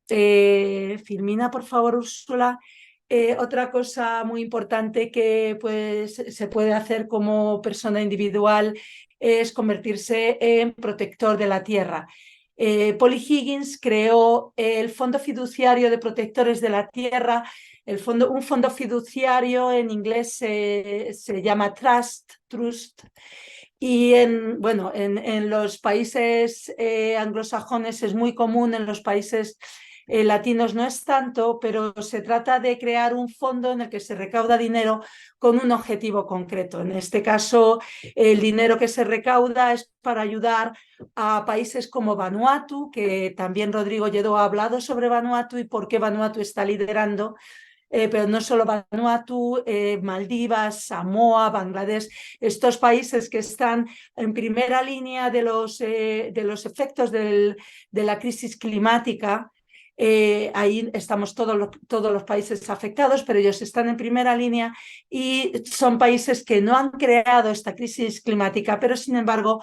Filmina, por favor, Úrsula. Otra cosa muy importante que pues, se puede hacer como persona individual es convertirse en protector de la tierra. Polly Higgins creó el Fondo Fiduciario de Protectores de la Tierra. Un fondo fiduciario en inglés se llama Trust. Y en los países anglosajones es muy común, en los países latinos no es tanto, pero se trata de crear un fondo en el que se recauda dinero con un objetivo concreto. En este caso, el dinero que se recauda es para ayudar a países como Vanuatu, que también Rodrigo Lledó ha hablado sobre Vanuatu y por qué Vanuatu está liderando. Pero no solo Vanuatu, Maldivas, Samoa, Bangladesh, estos países que están en primera línea de los efectos de la crisis climática. Ahí estamos todos los países afectados, pero ellos están en primera línea y son países que no han creado esta crisis climática, pero sin embargo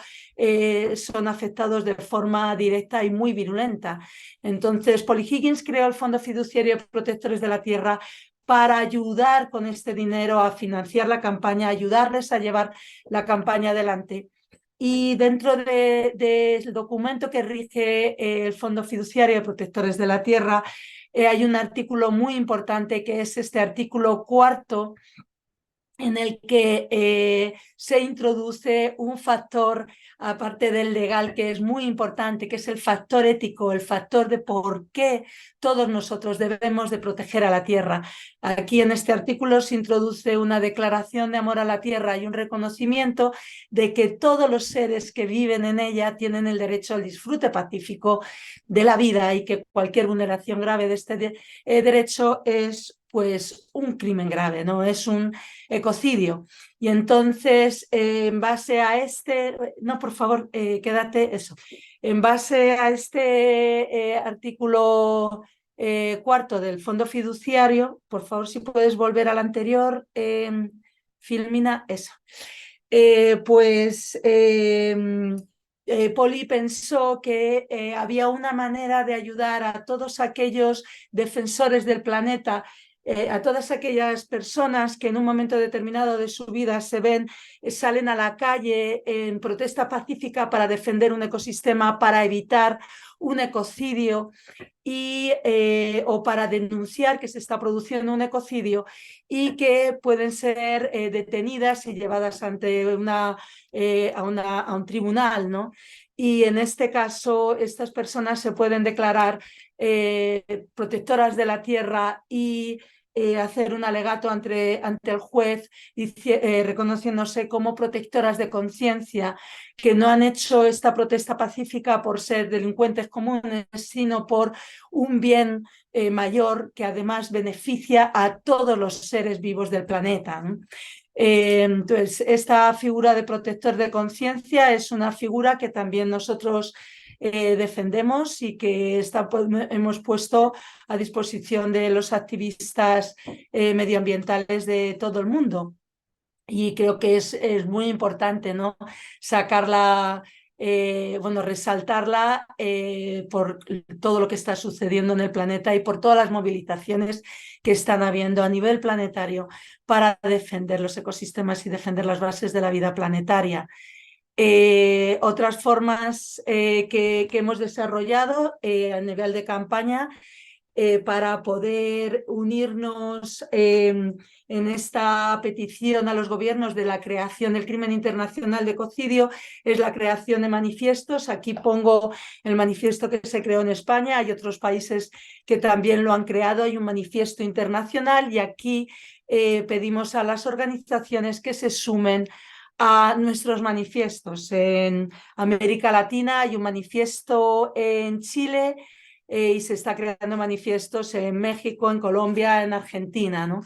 son afectados de forma directa y muy virulenta. Entonces, Polly Higgins creó el Fondo Fiduciario de Protectores de la Tierra para ayudar con este dinero a financiar la campaña, ayudarles a llevar la campaña adelante. Y dentro del documento que rige el Fondo Fiduciario de Protectores de la Tierra hay un artículo muy importante que es este artículo 4, en el que se introduce un factor, aparte del legal, que es muy importante, que es el factor ético, el factor de por qué todos nosotros debemos de proteger a la tierra. Aquí en este artículo se introduce una declaración de amor a la tierra y un reconocimiento de que todos los seres que viven en ella tienen el derecho al disfrute pacífico de la vida y que cualquier vulneración grave de este derecho es pues un crimen grave, ¿no? Es un ecocidio. Y entonces, en base a no, por favor, quédate eso. En base a este artículo 4 del Fondo Fiduciario, por favor, si puedes volver al anterior, Filmina, eso. Polly pensó que había una manera de ayudar a todos aquellos defensores del planeta, a todas aquellas personas que en un momento determinado de su vida salen a la calle en protesta pacífica para defender un ecosistema, para evitar un ecocidio o para denunciar que se está produciendo un ecocidio y que pueden ser detenidas y llevadas ante a un tribunal, ¿no? Y en este caso, estas personas se pueden declarar protectoras de la tierra y hacer un alegato ante el juez reconociéndose como protectoras de conciencia, que no han hecho esta protesta pacífica por ser delincuentes comunes, sino por un bien mayor que además beneficia a todos los seres vivos del planeta, ¿no? Entonces, esta figura de protector de conciencia es una figura que también nosotros defendemos y que hemos puesto a disposición de los activistas medioambientales de todo el mundo. Y creo que es muy importante, ¿no? Sacarla bueno, resaltarla por todo lo que está sucediendo en el planeta y por todas las movilizaciones que están habiendo a nivel planetario para defender los ecosistemas y defender las bases de la vida planetaria. Otras formas que hemos desarrollado a nivel de campaña para poder unirnos en esta petición a los gobiernos de la creación del crimen internacional de ecocidio es la creación de manifiestos. Aquí pongo el manifiesto que se creó en España, hay otros países que también lo han creado, hay un manifiesto internacional y aquí pedimos a las organizaciones que se sumen a nuestros manifiestos. En América Latina hay un manifiesto en Chile y se está creando manifiestos en México, en Colombia, en Argentina, ¿no?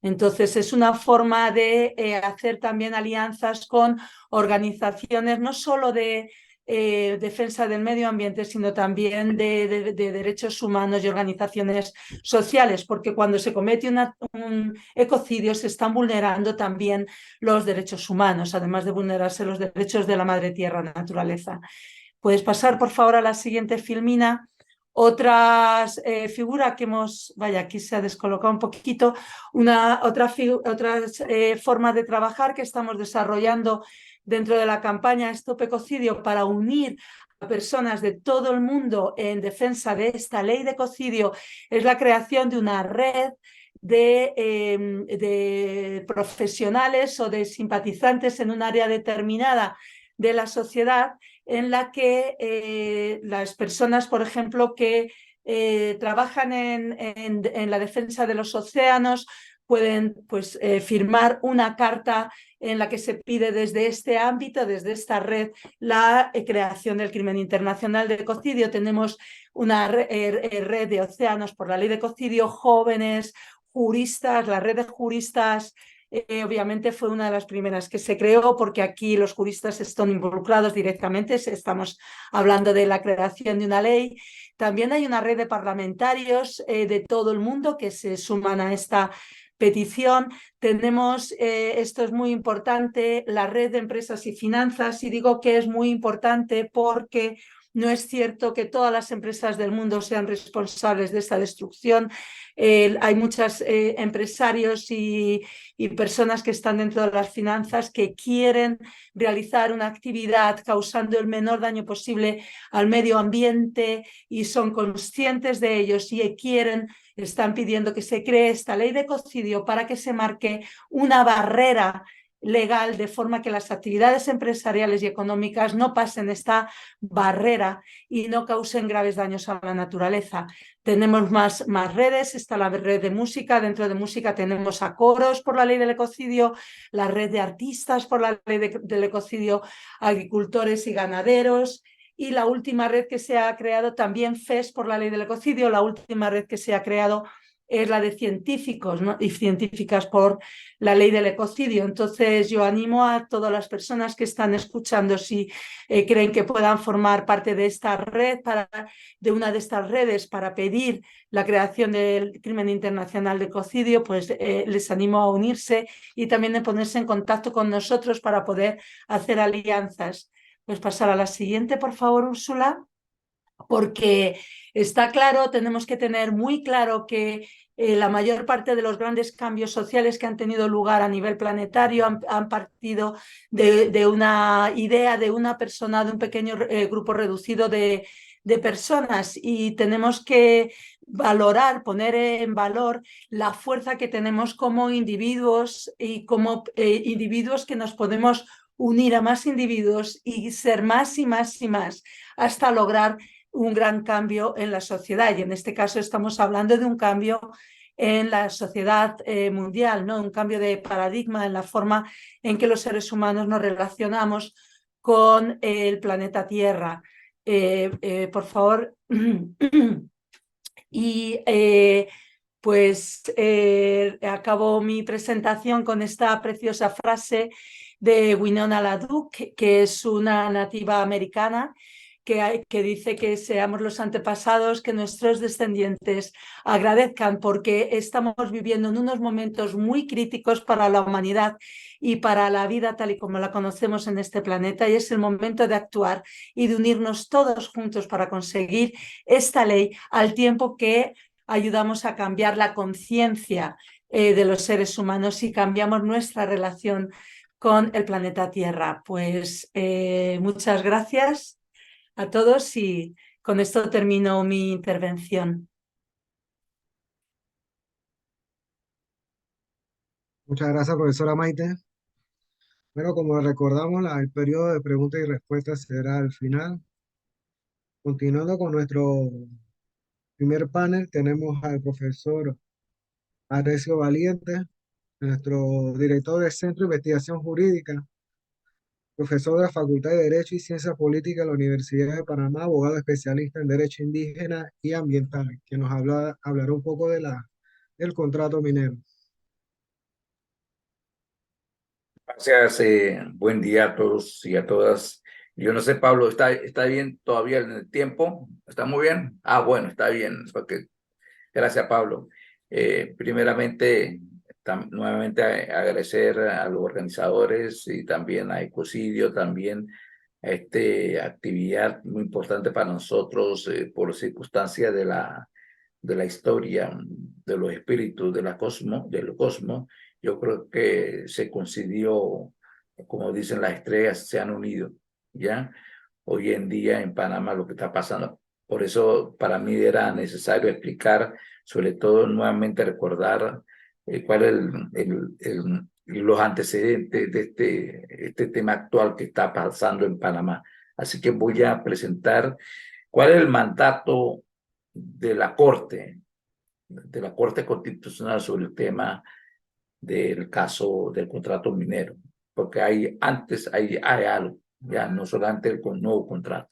Entonces es una forma de hacer también alianzas con organizaciones no solo de defensa del medio ambiente, sino también de derechos humanos y organizaciones sociales, porque cuando se comete un ecocidio se están vulnerando también los derechos humanos, además de vulnerarse los derechos de la madre tierra, naturaleza. ¿Puedes pasar, por favor, a la siguiente filmina? Otras figuras que hemos, vaya, aquí se ha descolocado un poquito, otras formas de trabajar que estamos desarrollando dentro de la campaña Stop Ecocidio para unir a personas de todo el mundo en defensa de esta ley de ecocidio es la creación de una red de profesionales o de simpatizantes en un área determinada de la sociedad en la que las personas, por ejemplo, que trabajan en la defensa de los océanos pueden pues, firmar una carta en la que se pide desde este ámbito, desde esta red, la creación del crimen internacional de ecocidio. Tenemos una red de océanos por la ley de ecocidio, jóvenes, juristas, la red de juristas obviamente fue una de las primeras que se creó porque aquí los juristas están involucrados directamente, estamos hablando de la creación de una ley. También hay una red de parlamentarios de todo el mundo que se suman a esta petición. Tenemos, esto es muy importante, la red de empresas y finanzas, y digo que es muy importante porque no es cierto que todas las empresas del mundo sean responsables de esta destrucción. Hay muchos empresarios y personas que están dentro de las finanzas que quieren realizar una actividad causando el menor daño posible al medio ambiente y son conscientes de ellos y están pidiendo que se cree esta ley de ecocidio para que se marque una barrera legal de forma que las actividades empresariales y económicas no pasen esta barrera y no causen graves daños a la naturaleza. Tenemos más redes, está la red de música, dentro de música tenemos a coros por la ley del ecocidio, la red de artistas por la ley del ecocidio, agricultores y ganaderos, y la última red que se ha creado también FES por la ley del ecocidio, la última red que se ha creado es la de científicos, ¿no? Y científicas por la ley del ecocidio. Entonces yo animo a todas las personas que están escuchando, si creen que puedan formar parte de esta red, de una de estas redes para pedir la creación del crimen internacional de ecocidio, pues les animo a unirse y también a ponerse en contacto con nosotros para poder hacer alianzas. Pues pasar a la siguiente, por favor, Úrsula. Porque está claro, tenemos que tener muy claro que la mayor parte de los grandes cambios sociales que han tenido lugar a nivel planetario han partido de una idea de una persona, de un pequeño grupo reducido de personas, y tenemos que valorar, poner en valor la fuerza que tenemos como individuos y como individuos que nos podemos unir a más individuos y ser más y más y más hasta lograr un gran cambio en la sociedad. Y en este caso estamos hablando de un cambio en la sociedad mundial, ¿no? Un cambio de paradigma en la forma en que los seres humanos nos relacionamos con el planeta Tierra. Por favor. Y pues acabo mi presentación con esta preciosa frase de Winona LaDuke, que es una nativa americana, que dice que seamos los antepasados, que nuestros descendientes agradezcan, porque estamos viviendo en unos momentos muy críticos para la humanidad y para la vida tal y como la conocemos en este planeta, y es el momento de actuar y de unirnos todos juntos para conseguir esta ley, al tiempo que ayudamos a cambiar la conciencia de los seres humanos y cambiamos nuestra relación con el planeta Tierra. Pues muchas gracias a todos y con esto termino mi intervención. Muchas gracias, profesora Maite. Bueno, como recordamos, el periodo de preguntas y respuestas será al final. Continuando con nuestro primer panel, tenemos al profesor Arecio Valiente, nuestro director del Centro de Investigación Jurídica, profesor de la Facultad de Derecho y Ciencias Políticas de la Universidad de Panamá, abogado especialista en Derecho Indígena y Ambiental, que nos hablará un poco del contrato minero. Gracias, buen día a todos y a todas. Yo no sé, Pablo, ¿está bien todavía en el tiempo? ¿Está muy bien? Ah, bueno, está bien. Gracias, Pablo. Primeramente, nuevamente agradecer a los organizadores y también a Ecocidio, también a esta actividad muy importante para nosotros por circunstancias de la historia, de los espíritus, del cosmos. Yo creo que se coincidió, como dicen las estrellas, se han unido, ¿ya? Hoy en día en Panamá lo que está pasando. Por eso para mí era necesario explicar, sobre todo nuevamente recordar cuál es los antecedentes de este tema actual que está pasando en Panamá. Así que voy a presentar cuál es el mandato de la Corte Constitucional sobre el tema del caso del contrato minero, porque hay algo, ya no solamente el nuevo contrato.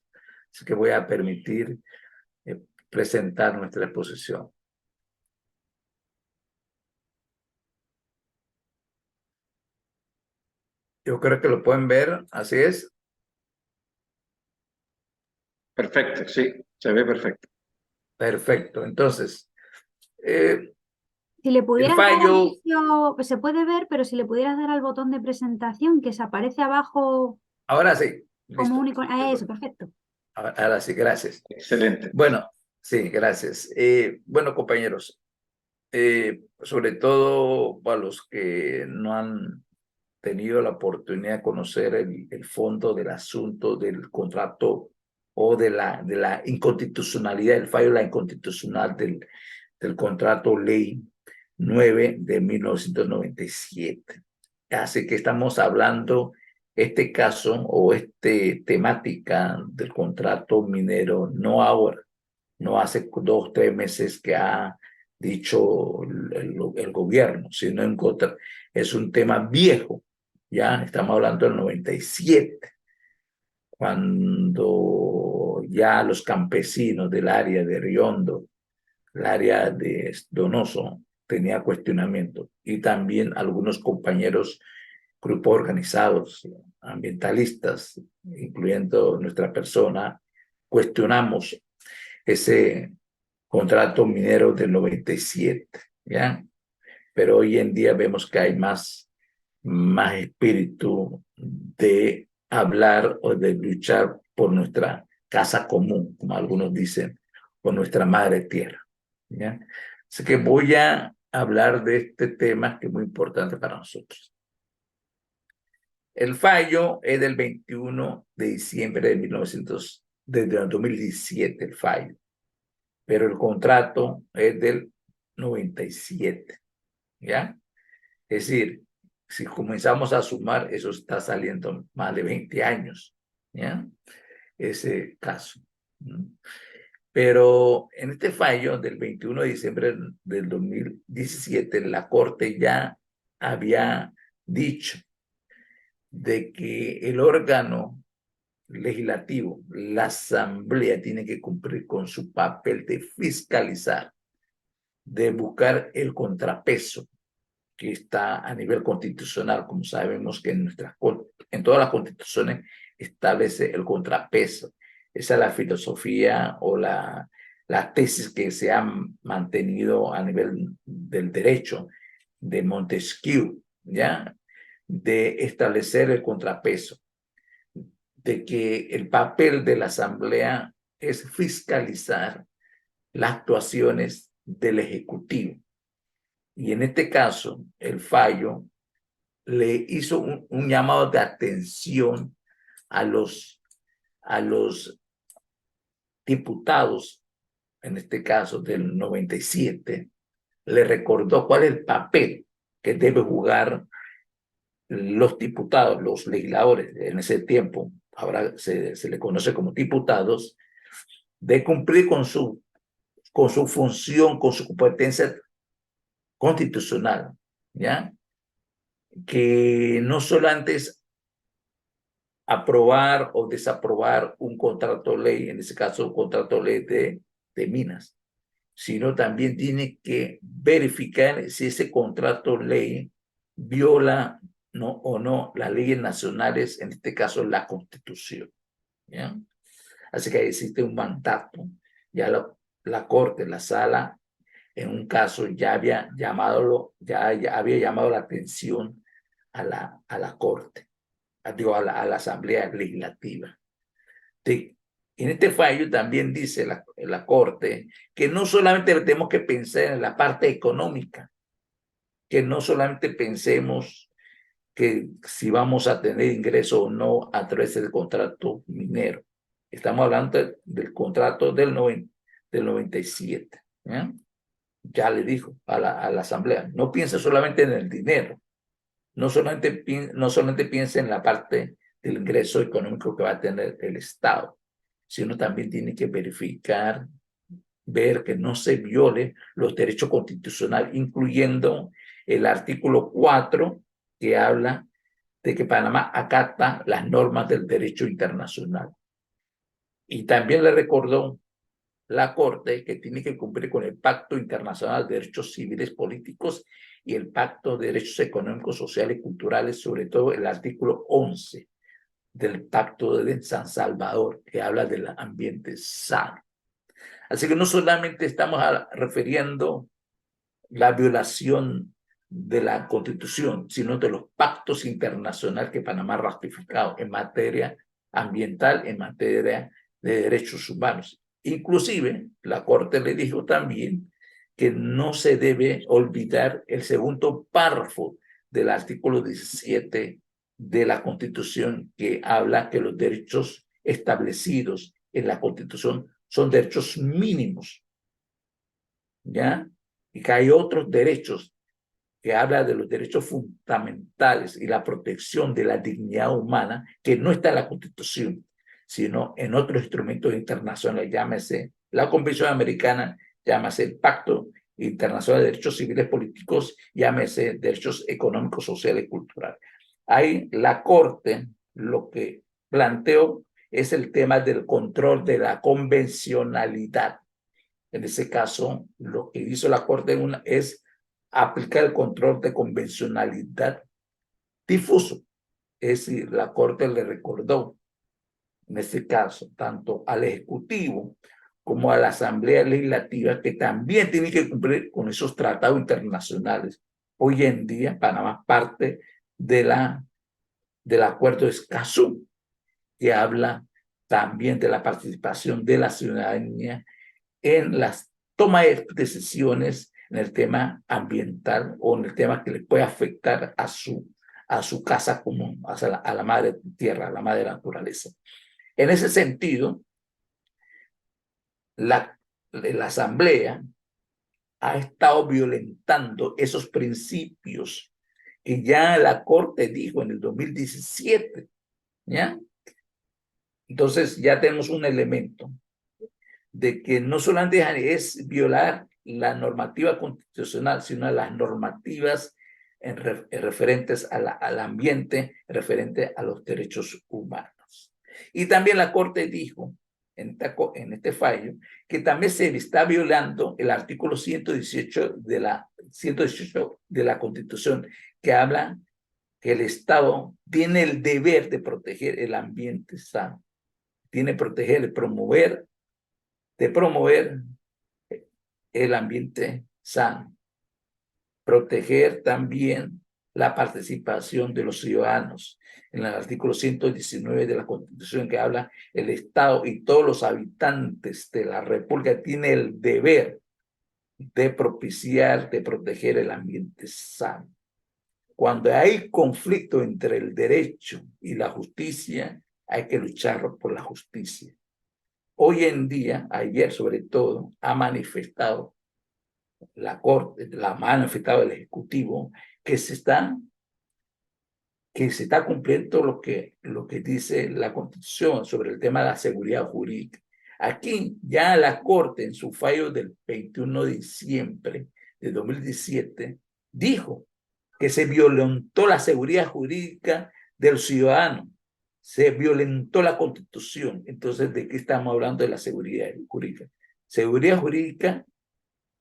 Así que voy a permitir presentar nuestra exposición. Yo creo que lo pueden ver, así es. Perfecto, sí, se ve perfecto. Perfecto, entonces, Si le el pudieras dar fallo, al inicio, pues se puede ver, pero si le pudieras dar al botón de presentación que se aparece abajo ahora sí, como listo. único. Ah, eso, perfecto. Ahora sí, gracias. Excelente. Bueno, sí, gracias. Bueno, compañeros, sobre todo para los que no han tenido la oportunidad de conocer el fondo del asunto del contrato o de la inconstitucionalidad, el fallo de la inconstitucional del contrato ley 9 de 1997. Así que estamos hablando este caso o temática del contrato minero, no ahora, no hace 2 o 3 meses que ha dicho el gobierno, sino es un tema viejo. Ya estamos hablando del 97, cuando ya los campesinos del área de Riondo, el área de Donoso, tenía cuestionamiento, y también algunos compañeros, grupos organizados, ambientalistas, incluyendo nuestra persona, cuestionamos ese contrato minero del 97, ¿ya? Pero hoy en día vemos que hay más espíritu de hablar o de luchar por nuestra casa común, como algunos dicen, por nuestra madre tierra, ¿ya? Así que voy a hablar de este tema que es muy importante para nosotros. El fallo es del 21 de diciembre de 2017, el fallo, pero el contrato es del 97, ¿ya? Es decir, si comenzamos a sumar, eso está saliendo más de 20 años, ¿ya? Ese caso. Pero en este fallo del 21 de diciembre del 2017, la Corte ya había dicho de que el órgano legislativo, la Asamblea, tiene que cumplir con su papel de fiscalizar, de buscar el contrapeso que está a nivel constitucional, como sabemos que en todas las constituciones establece el contrapeso, Esa es la filosofía o la tesis que se han mantenido a nivel del derecho de Montesquieu, ¿ya? De establecer el contrapeso, de que el papel de la Asamblea es fiscalizar las actuaciones del Ejecutivo. Y en este caso, el fallo le hizo un llamado de atención a los diputados, en este caso del 97, le recordó cuál es el papel que debe jugar los diputados, los legisladores en ese tiempo, ahora se le conoce como diputados, de cumplir con su función, con su competencia constitucional, ¿ya? Que no solamente es aprobar o desaprobar un contrato ley, en ese caso un contrato ley de minas, sino también tiene que verificar si ese contrato ley viola o no las leyes nacionales, en este caso la Constitución, ¿ya? Así que existe un mandato, ya la Corte, la Sala, en un caso ya había llamado la atención a la Corte, a la Asamblea Legislativa. En este fallo también dice la Corte que no solamente tenemos que pensar en la parte económica, que no solamente pensemos que si vamos a tener ingreso o no a través del contrato minero. Estamos hablando del contrato del 97. ¿Ya? Ya le dijo a la Asamblea, no piense solamente en el dinero, no solamente piense en la parte del ingreso económico que va a tener el Estado, sino también tiene que verificar, ver que no se violen los derechos constitucionales, incluyendo el artículo 4, que habla de que Panamá acata las normas del derecho internacional. Y también le recordó la Corte que tiene que cumplir con el Pacto Internacional de Derechos Civiles Políticos y el Pacto de Derechos Económicos, Sociales y Culturales, sobre todo el artículo 11 del Pacto de San Salvador, que habla del ambiente sano. Así que no solamente estamos refiriendo la violación de la Constitución, sino de los pactos internacionales que Panamá ha ratificado en materia ambiental, en materia de derechos humanos. Inclusive, la Corte le dijo también que no se debe olvidar el segundo párrafo del artículo 17 de la Constitución, que habla que los derechos establecidos en la Constitución son derechos mínimos, ¿ya? Y que hay otros derechos que habla de los derechos fundamentales y la protección de la dignidad humana, que no está en la Constitución, sino en otros instrumentos internacionales, llámese la Convención Americana, llámese el Pacto Internacional de Derechos Civiles Políticos, llámese derechos económicos, sociales y culturales. Ahí la Corte lo que planteó es el tema del control de la convencionalidad. En ese caso, lo que hizo la Corte es aplicar el control de convencionalidad difuso. Es decir, la Corte le recordó, en este caso, tanto al Ejecutivo como a la Asamblea Legislativa, que también tiene que cumplir con esos tratados internacionales. Hoy en día, Panamá es parte del Acuerdo de Escazú, que habla también de la participación de la ciudadanía en las tomas de decisiones en el tema ambiental o en el tema que le puede afectar a su casa común, a la madre tierra, a la madre naturaleza. En ese sentido, la Asamblea ha estado violentando esos principios que ya la Corte dijo en el 2017, ¿ya? Entonces ya tenemos un elemento de que no solamente es violar la normativa constitucional, sino las normativas referentes al ambiente, referente a los derechos humanos. Y también la Corte dijo en este fallo que también se está violando el artículo 118 de la Constitución, que habla que el Estado tiene el deber de proteger el ambiente sano. tiene que proteger, de promover el ambiente sano. Proteger también la participación de los ciudadanos. En el artículo 119 de la Constitución, que habla el Estado y todos los habitantes de la República tienen el deber de propiciar, de proteger el ambiente sano. Cuando hay conflicto entre el derecho y la justicia, hay que luchar por la justicia. Hoy en día, ayer sobre todo, ha manifestado la Corte, la ha manifestado el Ejecutivo, que se está cumpliendo lo que dice la Constitución sobre el tema de la seguridad jurídica. Aquí ya la Corte, en su fallo del 21 de diciembre de 2017, dijo que se violentó la seguridad jurídica del ciudadano, se violentó la Constitución. Entonces, ¿de qué estamos hablando de la seguridad jurídica? Seguridad jurídica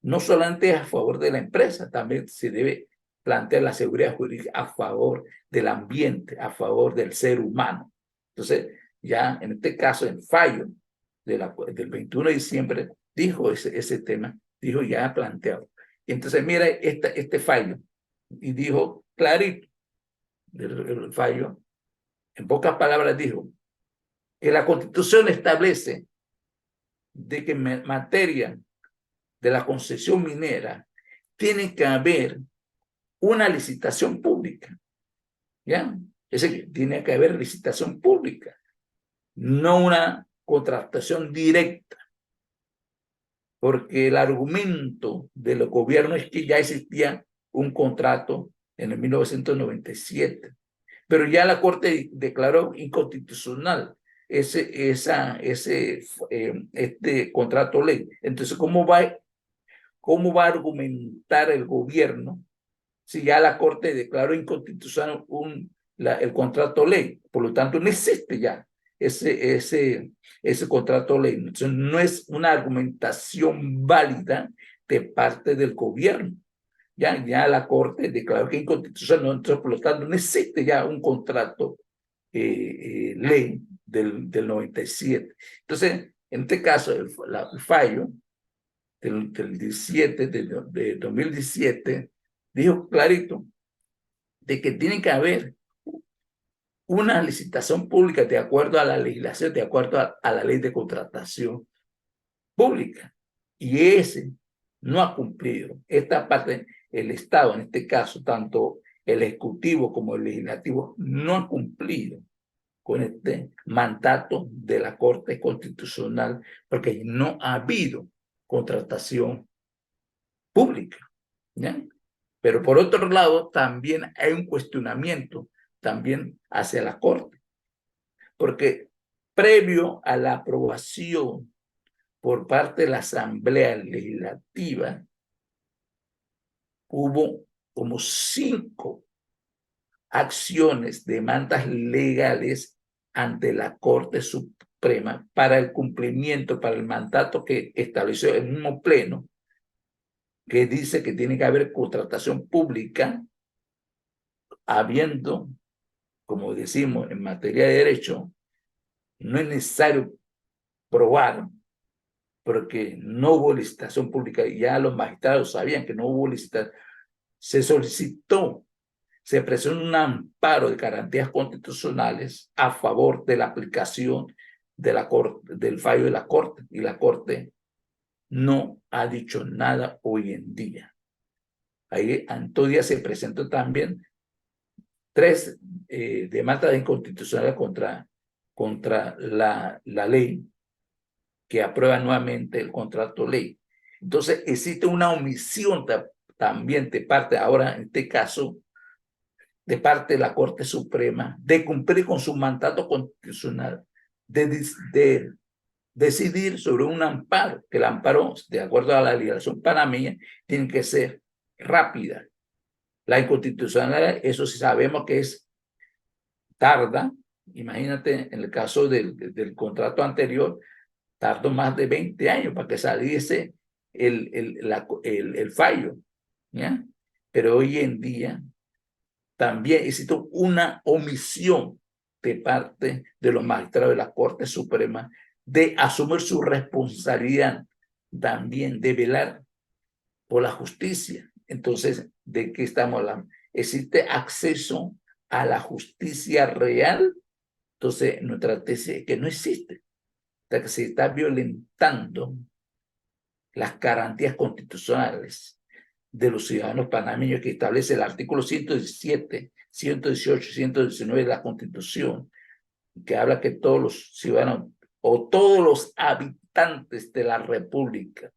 no solamente es a favor de la empresa, también se debe plantear la seguridad jurídica a favor del ambiente, a favor del ser humano. Entonces, ya en este caso, el fallo del 21 de diciembre dijo ese tema, dijo ya planteado. Y entonces, mira este fallo, y dijo clarito, el fallo, en pocas palabras dijo, que la Constitución establece de que en materia de la concesión minera tiene que haber una licitación pública, ¿ya? Es decir, tiene que haber licitación pública, no una contratación directa, porque el argumento de los gobiernos es que ya existía un contrato en el 1997, pero ya la Corte declaró inconstitucional este contrato ley. Entonces, ¿cómo va a argumentar el gobierno si ya la Corte declaró inconstitucional el contrato ley? Por lo tanto, no existe ya ese contrato ley. Entonces, no es una argumentación válida de parte del gobierno. Ya la Corte declaró que es inconstitucional, entonces, por lo tanto, no existe ya un contrato ley del 97. Entonces, en este caso, el fallo del 17 de 2017 dijo clarito de que tiene que haber una licitación pública de acuerdo a la legislación, de acuerdo a la ley de contratación pública. Y ese no ha cumplido. Esta parte, el Estado, en este caso, tanto el Ejecutivo como el Legislativo, no han cumplido con este mandato de la Corte Constitucional, porque no ha habido contratación pública, ¿ya? Pero por otro lado, también hay un cuestionamiento también hacia la Corte, porque previo a la aprobación por parte de la Asamblea Legislativa, hubo como 5 acciones, demandas legales ante la Corte Suprema para el cumplimiento, para el mandato que estableció el mismo Pleno, que dice que tiene que haber contratación pública, habiendo, como decimos en materia de derecho, no es necesario probar, porque no hubo licitación pública, y ya los magistrados sabían que no hubo licitación. Se solicitó, se presentó un amparo de garantías constitucionales a favor de la aplicación de la Corte, del fallo de la Corte, y la Corte no ha dicho nada hoy en día. Ahí en todo día se presentó también 3 demandas de inconstitucionalidad contra la ley que aprueba nuevamente el contrato ley. Entonces existe una omisión también de parte, ahora en este caso, de parte de la Corte Suprema, de cumplir con su mandato constitucional, de decidir sobre un amparo, que el amparo, de acuerdo a la legislación panameña, tiene que ser rápida. La inconstitucionalidad, eso sí sabemos que es tarda. Imagínate, en el caso del contrato anterior, tardó más de 20 años para que saliese el fallo, ¿ya? Pero hoy en día también existe una omisión de parte de los magistrados de la Corte Suprema de asumir su responsabilidad también de velar por la justicia. Entonces, ¿de qué estamos hablando? ¿Existe acceso a la justicia real? Entonces, nuestra tesis es que no existe, que se está violentando las garantías constitucionales de los ciudadanos panameños que establece el artículo 117, 118, 119 de la Constitución, que habla que todos los ciudadanos o todos los habitantes de la República.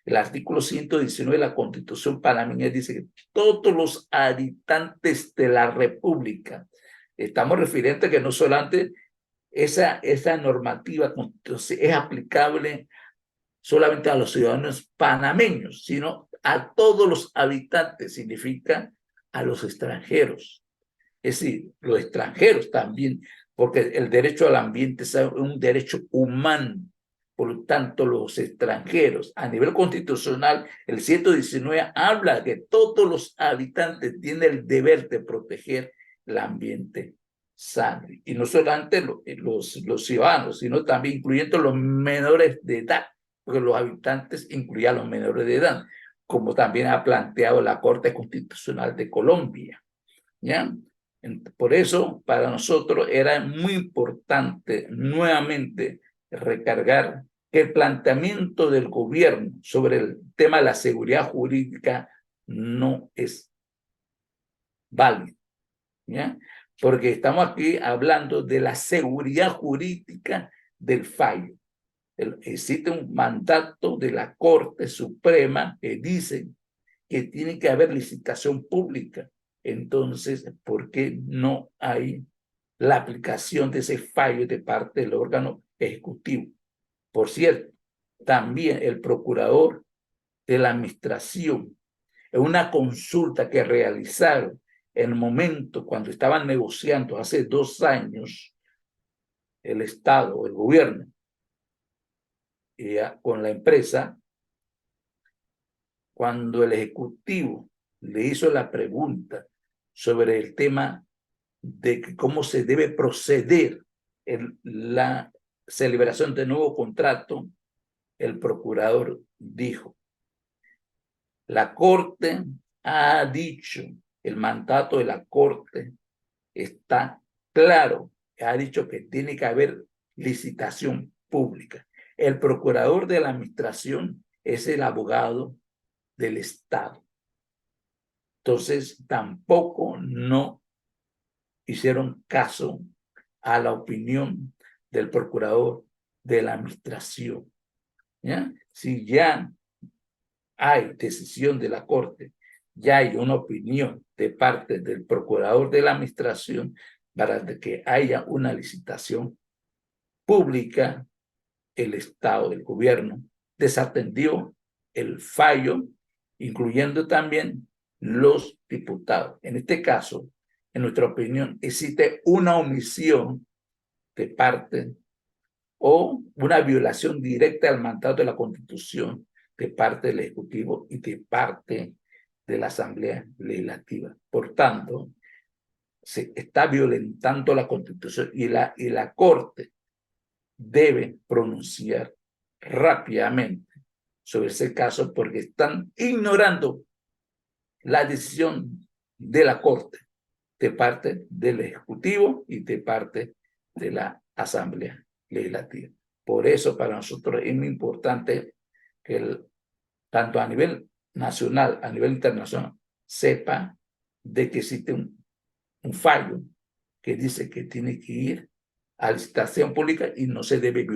El artículo 119 de la Constitución panameña dice que todos los habitantes de la República. Estamos refiriendo a que no solamente esa normativa es aplicable solamente a los ciudadanos panameños, sino a todos los habitantes, significa a los extranjeros. Es decir, los extranjeros también, porque el derecho al ambiente es un derecho humano. Por lo tanto, los extranjeros, a nivel constitucional, el 119 habla que todos los habitantes tienen el deber de proteger el ambiente sano. Y no solamente los ciudadanos, sino también incluyendo los menores de edad, porque los habitantes incluyen a los menores de edad, como también ha planteado la Corte Constitucional de Colombia. ¿Ya? Por eso, para nosotros era muy importante nuevamente recargar que el planteamiento del gobierno sobre el tema de la seguridad jurídica no es válido, ¿ya? Porque estamos aquí hablando de la seguridad jurídica del fallo. Existe un mandato de la Corte Suprema que dice que tiene que haber licitación pública. Entonces, ¿por qué no hay la aplicación de ese fallo de parte del órgano ejecutivo? Por cierto, también el procurador de la administración, en una consulta que realizaron en el momento cuando estaban negociando hace 2 años el Estado, el gobierno, con la empresa, cuando el ejecutivo le hizo la pregunta sobre el tema de cómo se debe proceder en la celebración de nuevo contrato, el procurador dijo: la Corte ha dicho, el mandato de la Corte está claro, ha dicho que tiene que haber licitación pública. El procurador de la administración es el abogado del Estado. Entonces, tampoco no hicieron caso a la opinión del procurador de la administración. ¿Ya? Si ya hay decisión de la Corte, ya hay una opinión de parte del procurador de la administración para que haya una licitación pública, el Estado, el gobierno, desatendió el fallo, incluyendo también los diputados. En este caso, en nuestra opinión, existe una omisión de parte o una violación directa al mandato de la Constitución de parte del Ejecutivo y de parte de la Asamblea Legislativa. Por tanto, se está violentando la Constitución y la Corte debe pronunciar rápidamente sobre ese caso porque están ignorando la decisión de la Corte de parte del Ejecutivo y de parte de la Asamblea Legislativa. Por eso para nosotros es muy importante que tanto a nivel nacional, a nivel internacional, sepa de que existe un fallo que dice que tiene que ir a licitación pública y no se debe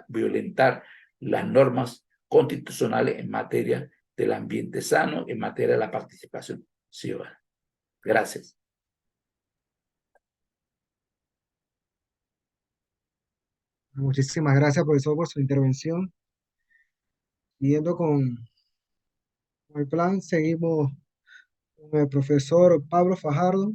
violentar las normas constitucionales en materia del ambiente sano, en materia de la participación ciudadana. Gracias. Muchísimas gracias, profesor, por su intervención. Siguiendo con el plan, seguimos con el profesor Pablo Fajardo,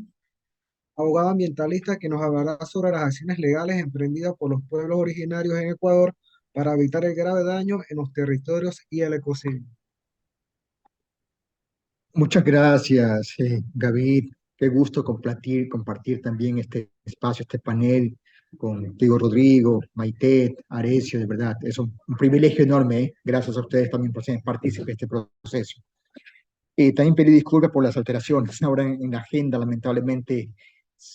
abogado ambientalista, que nos hablará sobre las acciones legales emprendidas por los pueblos originarios en Ecuador para evitar el grave daño en los territorios y el ecosistema. Muchas gracias, David. Qué gusto compartir también este espacio, este panel contigo, Rodrigo, Maite, Arecio, de verdad. Es un privilegio enorme, ¿eh? Gracias a ustedes también por ser partícipes de este proceso. También pedí disculpas por las alteraciones. Ahora en la agenda, lamentablemente,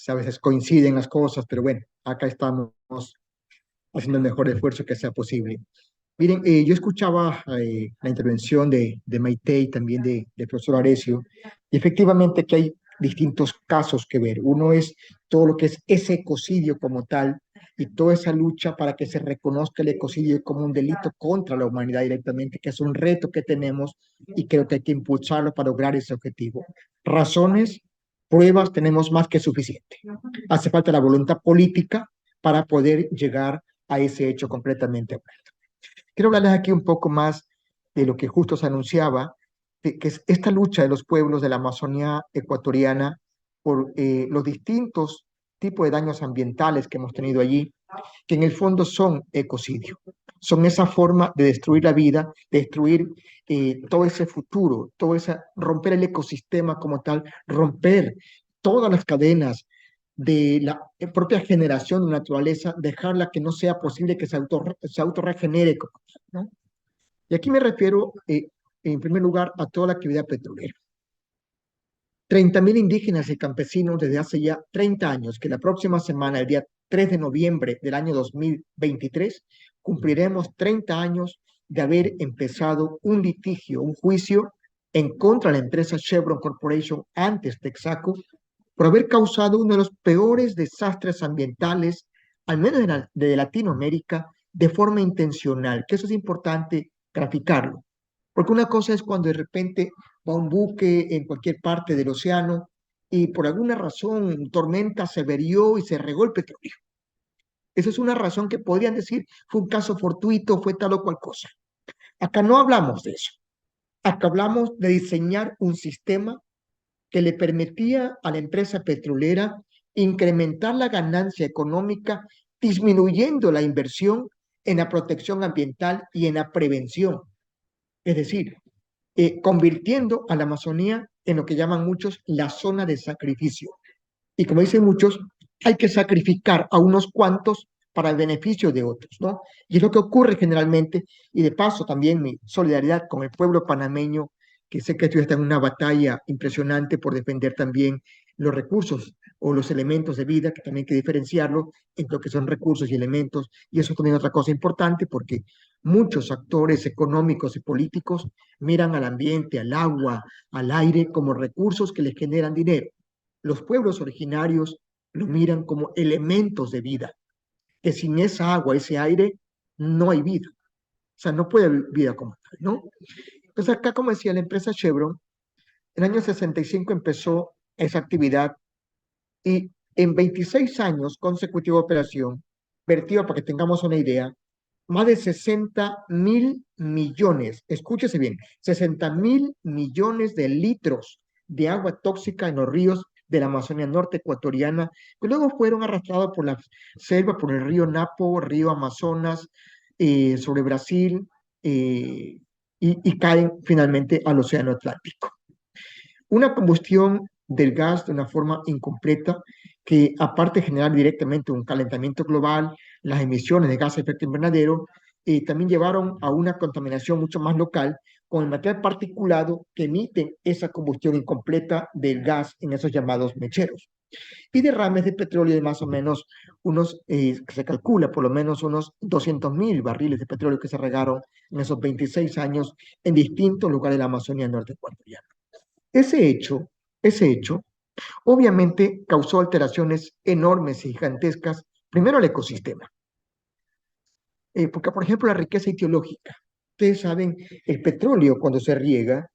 a veces coinciden las cosas, pero bueno, acá estamos haciendo el mejor esfuerzo que sea posible. Miren, yo escuchaba la intervención de Maite y también del profesor Arecio, y efectivamente que hay distintos casos que ver. Uno es todo lo que es ese ecocidio como tal, y toda esa lucha para que se reconozca el ecocidio como un delito contra la humanidad directamente, que es un reto que tenemos y creo que hay que impulsarlo para lograr ese objetivo. Razones, pruebas tenemos más que suficiente. Hace falta la voluntad política para poder llegar a ese hecho completamente. Quiero hablarles aquí un poco más de lo que justo se anunciaba, que es esta lucha de los pueblos de la Amazonía ecuatoriana por los distintos tipos de daños ambientales que hemos tenido allí, que en el fondo son ecocidio. Son esa forma de destruir la vida, destruir todo ese futuro, romper el ecosistema como tal, romper todas las cadenas de la propia generación de naturaleza, dejarla que no sea posible que se autorregenere, ¿no? Y aquí me refiero, en primer lugar, a toda la actividad petrolera. 30.000 indígenas y campesinos desde hace ya 30 años, que la próxima semana, el día 3 de noviembre del año 2023, cumpliremos 30 años de haber empezado un litigio, un juicio en contra de la empresa Chevron Corporation, antes Texaco, por haber causado uno de los peores desastres ambientales, al menos de Latinoamérica, de forma intencional, que eso es importante graficarlo. Porque una cosa es cuando de repente va un buque en cualquier parte del océano y por alguna razón tormenta se averió y se regó el petróleo. Esa es una razón que podrían decir fue un caso fortuito, fue tal o cual cosa. Acá no hablamos de eso. Acá hablamos de diseñar un sistema que le permitía a la empresa petrolera incrementar la ganancia económica, disminuyendo la inversión en la protección ambiental y en la prevención. Es decir, convirtiendo a la Amazonía en lo que llaman muchos la zona de sacrificio. Y como dicen muchos, hay que sacrificar a unos cuantos para el beneficio de otros, ¿no? Y es lo que ocurre generalmente, y de paso también mi solidaridad con el pueblo panameño, que sé que está en una batalla impresionante por defender también los recursos o los elementos de vida, que también hay que diferenciarlo entre lo que son recursos y elementos, y eso también es otra cosa importante porque muchos actores económicos y políticos miran al ambiente, al agua, al aire como recursos que les generan dinero. Los pueblos originarios lo miran como elementos de vida, que sin esa agua, ese aire, no hay vida. O sea, no puede haber vida como tal, ¿no? Entonces acá, como decía, la empresa Chevron, en el año 65 empezó esa actividad y en 26 años consecutivos de operación, vertió, para que tengamos una idea, más de 60.000 millones, escúchese bien, 60.000 millones de litros de agua tóxica en los ríos de la Amazonía norte ecuatoriana, que luego fueron arrastrados por la selva, por el río Napo, río Amazonas, sobre Brasil, y caen finalmente al Océano Atlántico. Una combustión del gas de una forma incompleta que, aparte de generar directamente un calentamiento global, las emisiones de gases de efecto invernadero, también llevaron a una contaminación mucho más local con el material particulado que emiten esa combustión incompleta del gas en esos llamados mecheros. Y derrames de petróleo de más o menos se calcula por lo menos unos 200.000 barriles de petróleo que se regaron en esos 26 años en distintos lugares de la Amazonía norte ecuatoriana. Ese hecho, obviamente causó alteraciones enormes y gigantescas, primero al ecosistema. Porque, por ejemplo, la riqueza etiológica. Ustedes saben, el petróleo cuando se riega,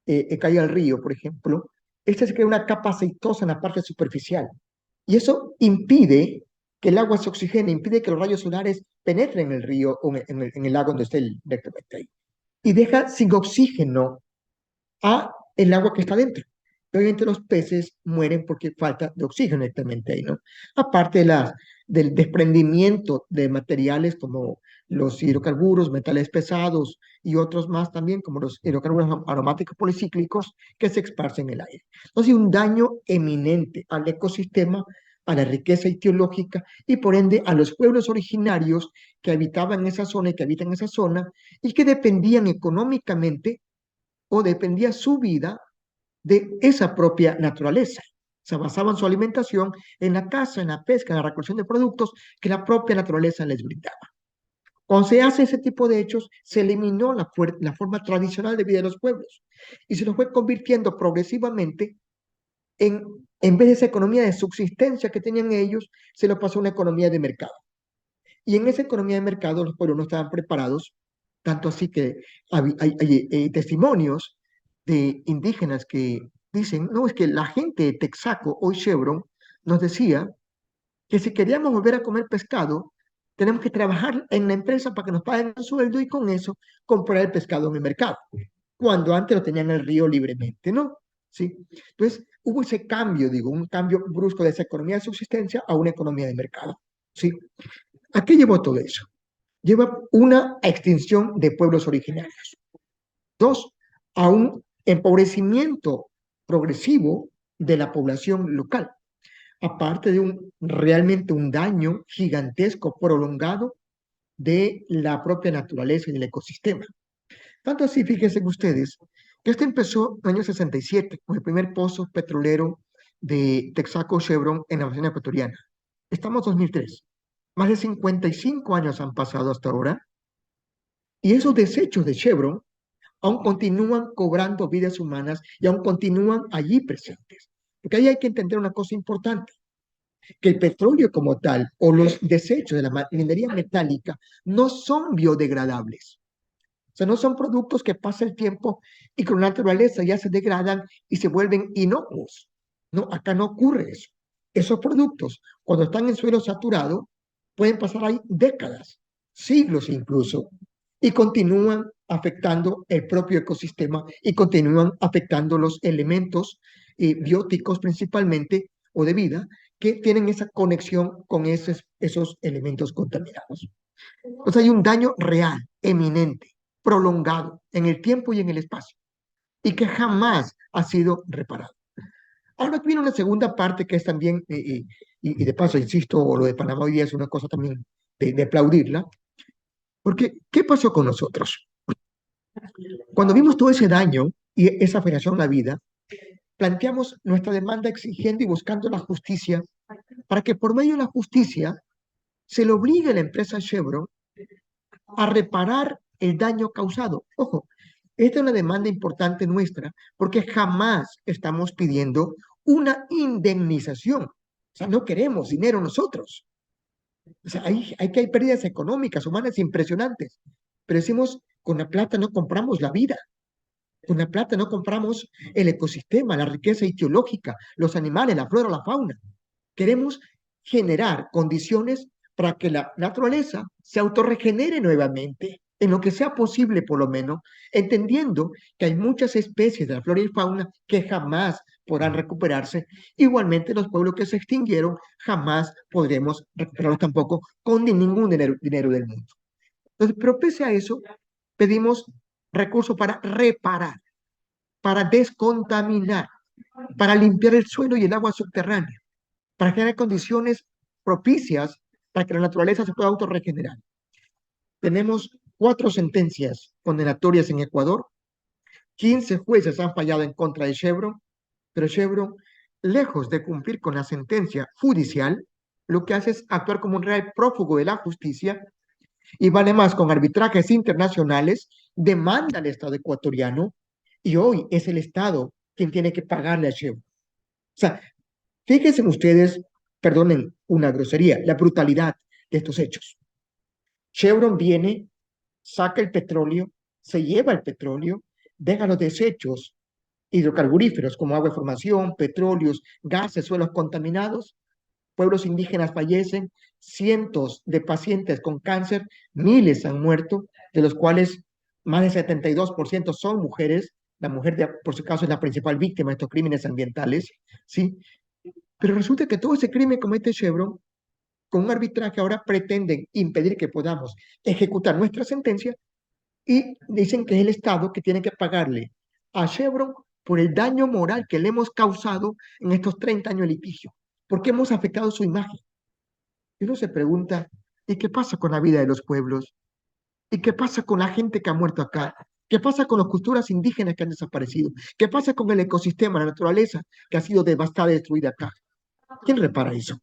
cae al río, por ejemplo, se crea una capa aceitosa en la parte superficial. Y eso impide que el agua se oxigene, impide que los rayos solares penetren en el río o en el lago donde esté directamente ahí. Y deja sin oxígeno a el agua que está dentro. Obviamente los peces mueren porque falta de oxígeno directamente ahí, ¿no? Aparte del desprendimiento de materiales como los hidrocarburos, metales pesados y otros más también, como los hidrocarburos aromáticos policíclicos que se esparcen en el aire. Entonces, un daño eminente al ecosistema a la riqueza ictiológica y por ende a los pueblos originarios que habitaban esa zona y que habitan esa zona y que dependían económicamente o dependía su vida de esa propia naturaleza. Se basaban su alimentación en la caza, en la pesca, en la recolección de productos que la propia naturaleza les brindaba. Cuando se hace ese tipo de hechos, se eliminó la forma tradicional de vida de los pueblos y se los fue convirtiendo progresivamente en vez de esa economía de subsistencia que tenían ellos, se lo pasó a una economía de mercado. Y en esa economía de mercado los pueblos no estaban preparados, tanto así que hay testimonios de indígenas que dicen, no, es que la gente de Texaco, hoy Chevron, nos decía que si queríamos volver a comer pescado, tenemos que trabajar en la empresa para que nos paguen un sueldo y con eso comprar el pescado en el mercado, cuando antes lo tenían en el río libremente, ¿no? ¿Sí? Entonces, hubo ese cambio, digo, un cambio brusco de esa economía de subsistencia a una economía de mercado, ¿sí? ¿A qué llevó todo eso? Lleva una extinción de pueblos originarios. Dos, a un empobrecimiento progresivo de la población local, aparte de realmente un daño gigantesco, prolongado de la propia naturaleza y del ecosistema. Tanto así, fíjense ustedes, que esto empezó en el año 67, con el primer pozo petrolero de Texaco Chevron en la Amazonía ecuatoriana. Estamos en 2003. Más de 55 años han pasado hasta ahora, y esos desechos de Chevron aún continúan cobrando vidas humanas y aún continúan allí presentes. Porque ahí hay que entender una cosa importante, que el petróleo como tal o los desechos de la minería metálica no son biodegradables. O sea, no son productos que pasa el tiempo y con la naturaleza ya se degradan y se vuelven inocuos. No, acá no ocurre eso. Esos productos, cuando están en suelo saturado, pueden pasar ahí décadas, siglos incluso, y continúan afectando el propio ecosistema y continúan afectando los elementos bióticos principalmente o de vida que tienen esa conexión con esos elementos contaminados. Entonces hay un daño real, eminente, prolongado en el tiempo y en el espacio y que jamás ha sido reparado. Ahora viene una segunda parte que es también, y de paso, insisto, lo de Panamá hoy día es una cosa también de aplaudirla, porque ¿qué pasó con nosotros? Cuando vimos todo ese daño y esa afectación a la vida, planteamos nuestra demanda exigiendo y buscando la justicia para que por medio de la justicia se le obligue a la empresa Chevron a reparar el daño causado. Ojo, esta es una demanda importante nuestra porque jamás estamos pidiendo una indemnización. O sea, no queremos dinero nosotros. O sea, hay pérdidas económicas, humanas impresionantes. Pero decimos, con la plata no compramos la vida. Con la plata no compramos el ecosistema, la riqueza ictiológica, los animales, la flora, la fauna. Queremos generar condiciones para que la naturaleza se autorregenere nuevamente, en lo que sea posible por lo menos, entendiendo que hay muchas especies de la flora y fauna que jamás podrán recuperarse. Igualmente los pueblos que se extinguieron jamás podremos recuperarlos tampoco con ningún dinero del mundo. Entonces, pero pese a eso, pedimos recursos para reparar, para descontaminar, para limpiar el suelo y el agua subterránea, para crear condiciones propicias para que la naturaleza se pueda autorregenerar. Tenemos 4 sentencias condenatorias en Ecuador, 15 jueces han fallado en contra de Chevron, pero Chevron, lejos de cumplir con la sentencia judicial, lo que hace es actuar como un real prófugo de la justicia y vale más con arbitrajes internacionales, demanda al Estado ecuatoriano y hoy es el Estado quien tiene que pagarle a Chevron. O sea, fíjense ustedes, perdonen una grosería, la brutalidad de estos hechos. Chevron viene, saca el petróleo, se lleva el petróleo, deja los desechos hidrocarburíferos como agua de formación, petróleos, gases, suelos contaminados. Pueblos indígenas fallecen, cientos de pacientes con cáncer, miles han muerto, de los cuales más del 72% son mujeres. La mujer, por su caso, es la principal víctima de estos crímenes ambientales, ¿sí? Pero resulta que todo ese crimen comete Chevron, con un arbitraje ahora pretenden impedir que podamos ejecutar nuestra sentencia y dicen que es el Estado que tiene que pagarle a Chevron por el daño moral que le hemos causado en estos 30 años de litigio. porque hemos afectado su imagen. Y uno se pregunta, ¿y qué pasa con la vida de los pueblos? ¿Y qué pasa con la gente que ha muerto acá? ¿Qué pasa con las culturas indígenas que han desaparecido? ¿Qué pasa con el ecosistema, la naturaleza que ha sido devastada y destruida acá? ¿Quién repara eso?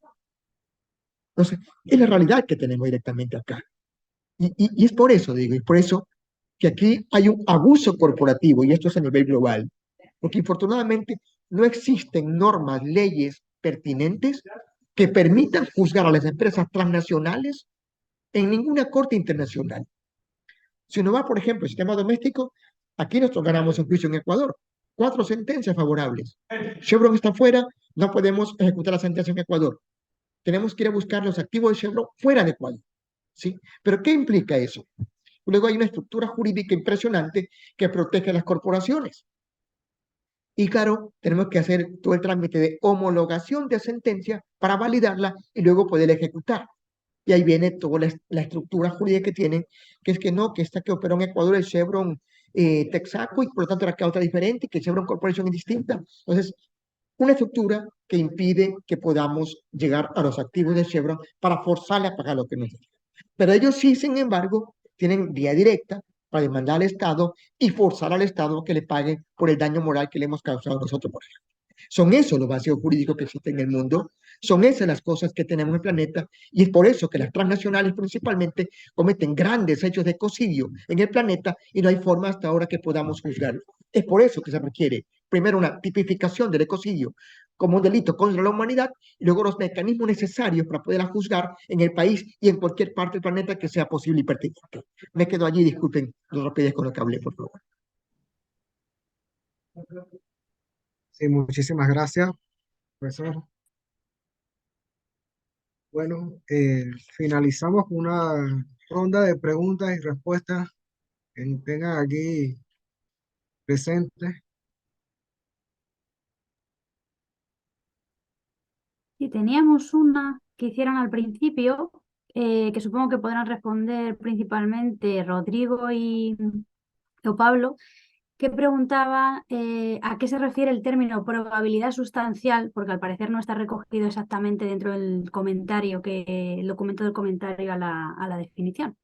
Entonces, es la realidad que tenemos directamente acá. Y es por eso, digo, y por eso que aquí hay un abuso corporativo, y esto es a nivel global, porque infortunadamente no existen normas, leyes pertinentes que permitan juzgar a las empresas transnacionales en ninguna corte internacional. Si uno va, por ejemplo, al sistema doméstico, aquí nosotros ganamos un juicio en Ecuador, 4 sentencias favorables. Chevron está fuera, no podemos ejecutar la sentencia en Ecuador. Tenemos que ir a buscar los activos de Chevron fuera de Ecuador, ¿sí? Pero ¿qué implica eso? Luego hay una estructura jurídica impresionante que protege a las corporaciones. Y claro, tenemos que hacer todo el trámite de homologación de sentencia para validarla y luego poder ejecutar. Y ahí viene toda la estructura jurídica que tienen, que es que no, que esta que operó en Ecuador es Chevron Texaco y por lo tanto la que otra diferente, que Chevron Corporation es distinta. Entonces, una estructura que impide que podamos llegar a los activos de Chevron para forzarle a pagar lo que nos debe. Pero ellos sí, sin embargo, tienen vía directa para demandar al Estado y forzar al Estado que le pague por el daño moral que le hemos causado nosotros, por ejemplo. Son esos los vacíos jurídicos que existen en el mundo, son esas las cosas que tenemos en el planeta, y es por eso que las transnacionales principalmente cometen grandes hechos de ecocidio en el planeta y no hay forma hasta ahora que podamos juzgarlo. Es por eso que se requiere primero una tipificación del ecocidio como un delito contra la humanidad y luego los mecanismos necesarios para poderla juzgar en el país y en cualquier parte del planeta que sea posible y pertinente. Me quedo allí, disculpen la rapidez con lo que hablé, por favor. Sí, muchísimas gracias, profesor. Bueno, finalizamos con una ronda de preguntas y respuestas que tengan aquí presentes. Sí, teníamos una que hicieron al principio, que supongo que podrán responder principalmente Rodrigo o Pablo, que preguntaba a qué se refiere el término probabilidad sustancial, porque al parecer no está recogido exactamente dentro del comentario, el documento del comentario a la definición.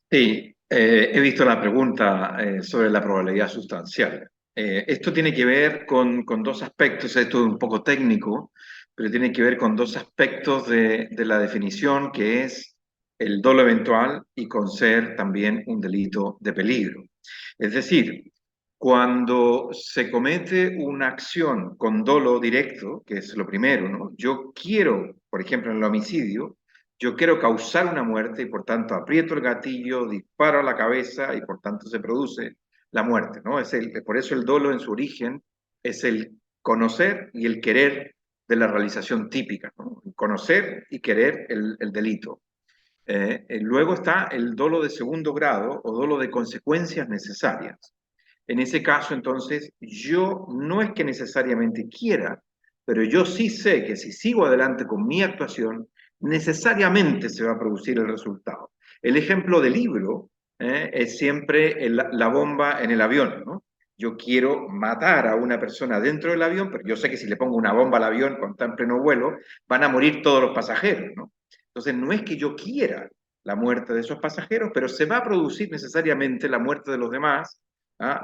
Sí, he visto la pregunta sobre la probabilidad sustancial. Esto tiene que ver con dos aspectos, esto es un poco técnico, pero tiene que ver con dos aspectos de la definición, que es el dolo eventual y con ser también un delito de peligro. Es decir, cuando se comete una acción con dolo directo, que es lo primero, ¿no? Yo quiero, por ejemplo, en el homicidio, yo quiero causar una muerte y por tanto aprieto el gatillo, disparo a la cabeza y por tanto se produce la muerte, ¿no? Por eso el dolo en su origen es el conocer y el querer de la realización típica, ¿no? Conocer y querer el delito. Luego está el dolo de segundo grado o dolo de consecuencias necesarias. En ese caso, entonces, yo no es que necesariamente quiera, pero yo sí sé que si sigo adelante con mi actuación, necesariamente se va a producir el resultado. El ejemplo del libro es siempre la bomba en el avión, ¿no? Yo quiero matar a una persona dentro del avión, pero yo sé que si le pongo una bomba al avión cuando está en pleno vuelo, van a morir todos los pasajeros, ¿no? Entonces, no es que yo quiera la muerte de esos pasajeros, pero se va a producir necesariamente la muerte de los demás,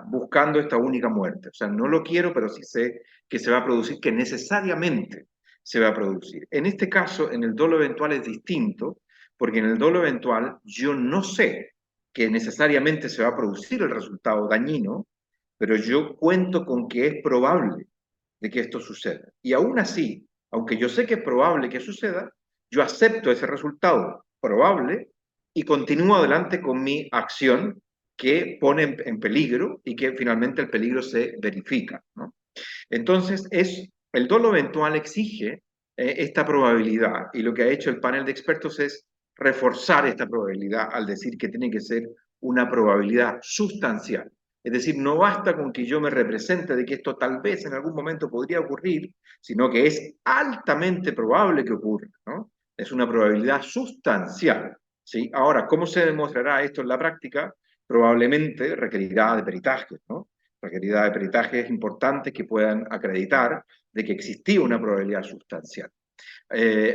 buscando esta única muerte. O sea, no lo quiero, pero sí sé que se va a producir, que necesariamente se va a producir. En este caso, en el dolo eventual es distinto, porque en el dolo eventual yo no sé que necesariamente se va a producir el resultado dañino, pero yo cuento con que es probable de que esto suceda. Y aún así, aunque yo sé que es probable que suceda, yo acepto ese resultado probable y continúo adelante con mi acción que pone en peligro y que finalmente el peligro se verifica, ¿no? Entonces, el dolo eventual exige esta probabilidad y lo que ha hecho el panel de expertos es reforzar esta probabilidad al decir que tiene que ser una probabilidad sustancial. Es decir, no basta con que yo me represente de que esto tal vez en algún momento podría ocurrir, sino que es altamente probable que ocurra, ¿no? Es una probabilidad sustancial, ¿sí? Ahora, ¿cómo se demostrará esto en la práctica? Probablemente requerirá de peritajes, ¿no? requerida de peritajes importantes que puedan acreditar de que existía una probabilidad sustancial.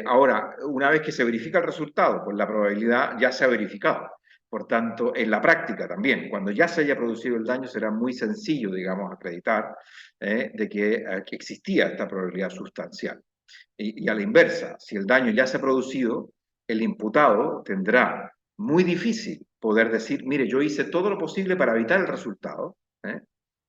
Ahora, una vez que se verifica el resultado, pues la probabilidad ya se ha verificado. Por tanto, en la práctica también, cuando ya se haya producido el daño, será muy sencillo, digamos, acreditar de que existía esta probabilidad sustancial. Y a la inversa, si el daño ya se ha producido, el imputado tendrá muy difícil poder decir, mire, yo hice todo lo posible para evitar el resultado,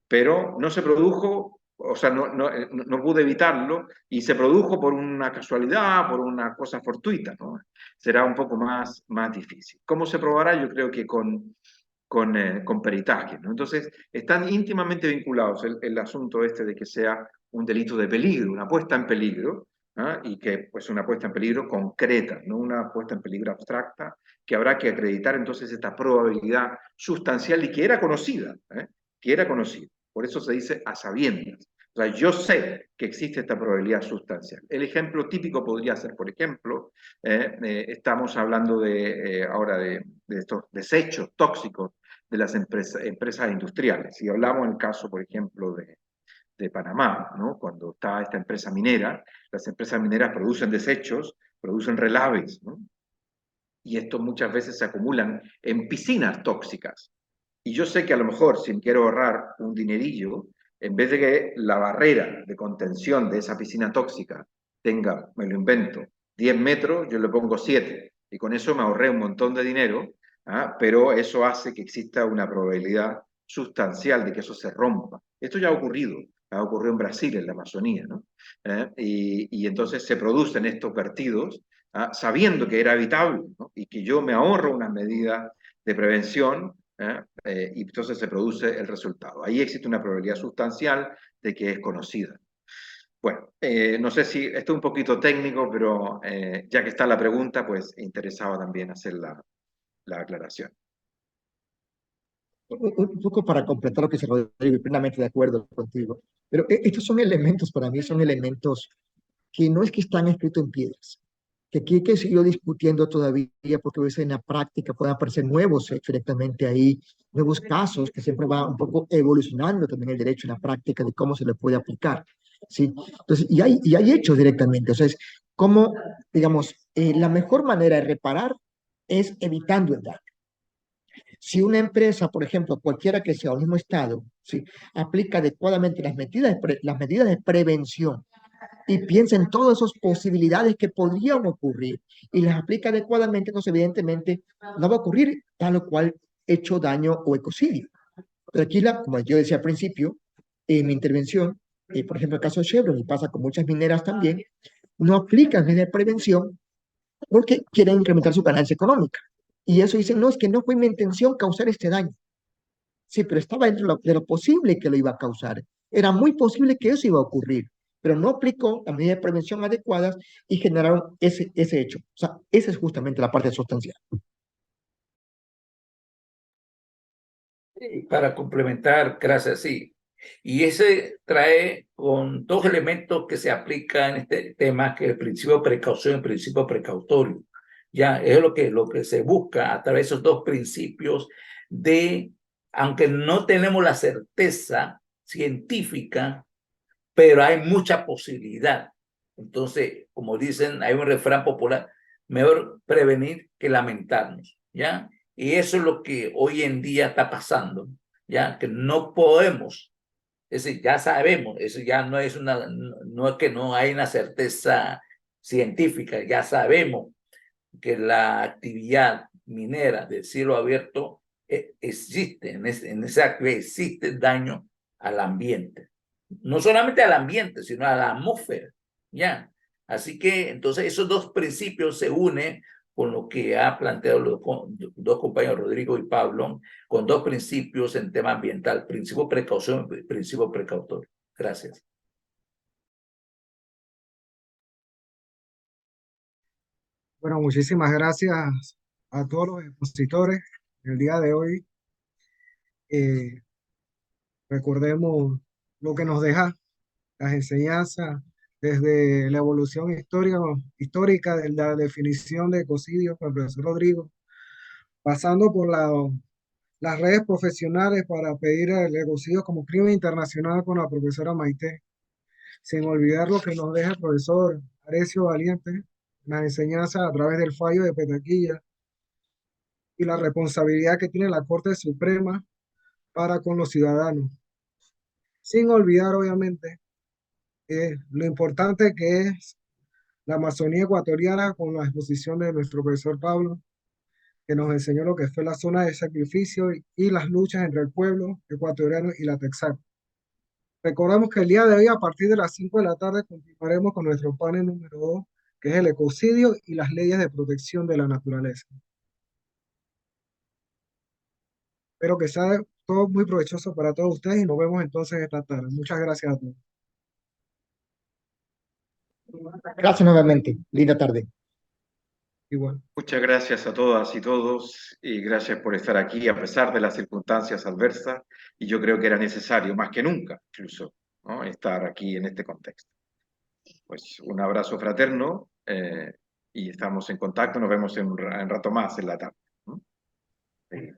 pero no se produjo, o sea, no pude evitarlo y se produjo por una casualidad, por una cosa fortuita, ¿no? Será un poco más difícil. ¿Cómo se probará? Yo creo que con peritaje, ¿no? Entonces, están íntimamente vinculados el asunto este de que sea un delito de peligro, una puesta en peligro, y que pues una puesta en peligro concreta, no una puesta en peligro abstracta, que habrá que acreditar entonces esta probabilidad sustancial y que era conocida, que era conocida. Por eso se dice a sabiendas. O sea, yo sé que existe esta probabilidad sustancial. El ejemplo típico podría ser, por ejemplo, estamos hablando ahora de estos desechos tóxicos de las empresas industriales. Si hablamos en el caso, por ejemplo, de Panamá, ¿no? Cuando está esta empresa minera, las empresas mineras producen desechos, producen relaves, ¿no? Y estos muchas veces se acumulan en piscinas tóxicas. Y yo sé que a lo mejor, si quiero ahorrar un dinerillo, en vez de que la barrera de contención de esa piscina tóxica tenga, me lo invento, 10 metros, yo le pongo 7. Y con eso me ahorré un montón de dinero, pero eso hace que exista una probabilidad sustancial de que eso se rompa. Esto ya ha ocurrido en Brasil, en la Amazonía, ¿no? Y entonces se producen estos vertidos, sabiendo que era evitable, ¿no? Y que yo me ahorro unas medidas de prevención, y entonces se produce el resultado. Ahí existe una probabilidad sustancial de que es conocida. Bueno, no sé si esto es un poquito técnico, pero ya que está la pregunta, pues interesaba también hacer la aclaración. Un poco para completar lo que se Rodrigo, y plenamente de acuerdo contigo. Pero estos son elementos, para mí son elementos que no es que están escritos en piedras, que aquí hay que seguir discutiendo todavía, porque a veces en la práctica pueden aparecer nuevos hechos directamente ahí, nuevos casos, que siempre va un poco evolucionando también el derecho en la práctica de cómo se le puede aplicar. ¿Sí? Entonces, y hay hechos directamente. O sea, es como, digamos, la mejor manera de reparar es evitando el daño. Si una empresa, por ejemplo, cualquiera que sea, el mismo estado, ¿sí? Aplica adecuadamente las medidas de prevención y piensa en todas esas posibilidades que podrían ocurrir y las aplica adecuadamente, entonces evidentemente no va a ocurrir tal o cual hecho, daño o ecocidio. Pero aquí, como yo decía al principio, en mi intervención, por ejemplo, el caso de Chevron, y pasa con muchas mineras también, no aplican medidas de prevención porque quieren incrementar su ganancia económica. Y eso dicen, no, es que no fue mi intención causar este daño. Sí, pero estaba dentro de lo posible que lo iba a causar. Era muy posible que eso iba a ocurrir, pero no aplicó las medidas de prevención adecuadas y generaron ese hecho. O sea, esa es justamente la parte sustancial. Para complementar, gracias, sí. Y ese trae con dos elementos que se aplican en este tema, que es el principio de precaución y el principio precautorio. Ya es lo que se busca a través de esos dos principios de, aunque no tenemos la certeza científica, pero hay mucha posibilidad. Entonces, como dicen, hay un refrán popular, mejor prevenir que lamentarnos, ¿ya? Y eso es lo que hoy en día está pasando, ya que no podemos, es decir, ya sabemos, eso ya no es no es que no hay una certeza científica, ya sabemos que la actividad minera del cielo abierto existe, en esa actividad existe daño al ambiente, no solamente al ambiente, sino a la atmósfera, ya. Así que entonces esos dos principios se unen con lo que ha planteado los dos compañeros, Rodrigo y Pablo, con dos principios en tema ambiental, principio precaución y principio precautorio. Gracias. Bueno, muchísimas gracias a todos los expositores el día de hoy. Recordemos lo que nos deja las enseñanzas desde la evolución histórica de la definición de ecocidio por el profesor Rodrigo, pasando por las redes profesionales para pedir el ecocidio como crimen internacional con la profesora Maite, sin olvidar lo que nos deja el profesor Arecio Valiente, las enseñanzas a través del fallo de Petaquilla y la responsabilidad que tiene la Corte Suprema para con los ciudadanos. Sin olvidar, obviamente, lo importante que es la Amazonía ecuatoriana con la exposición de nuestro profesor Pablo, que nos enseñó lo que fue la zona de sacrificio y las luchas entre el pueblo ecuatoriano y la Texaco. Recordamos que el día de hoy, a partir de las 5 de la tarde, continuaremos con nuestro panel número 2, que es el ecocidio y las leyes de protección de la naturaleza. Espero que sea todo muy provechoso para todos ustedes y nos vemos entonces esta tarde. Muchas gracias a todos. Gracias nuevamente. Linda tarde. Igual. Muchas gracias a todas y todos y gracias por estar aquí a pesar de las circunstancias adversas y yo creo que era necesario, más que nunca incluso, ¿no?, estar aquí en este contexto. Pues un abrazo fraterno y estamos en contacto, nos vemos en un rato más en la tarde, ¿no? Sí.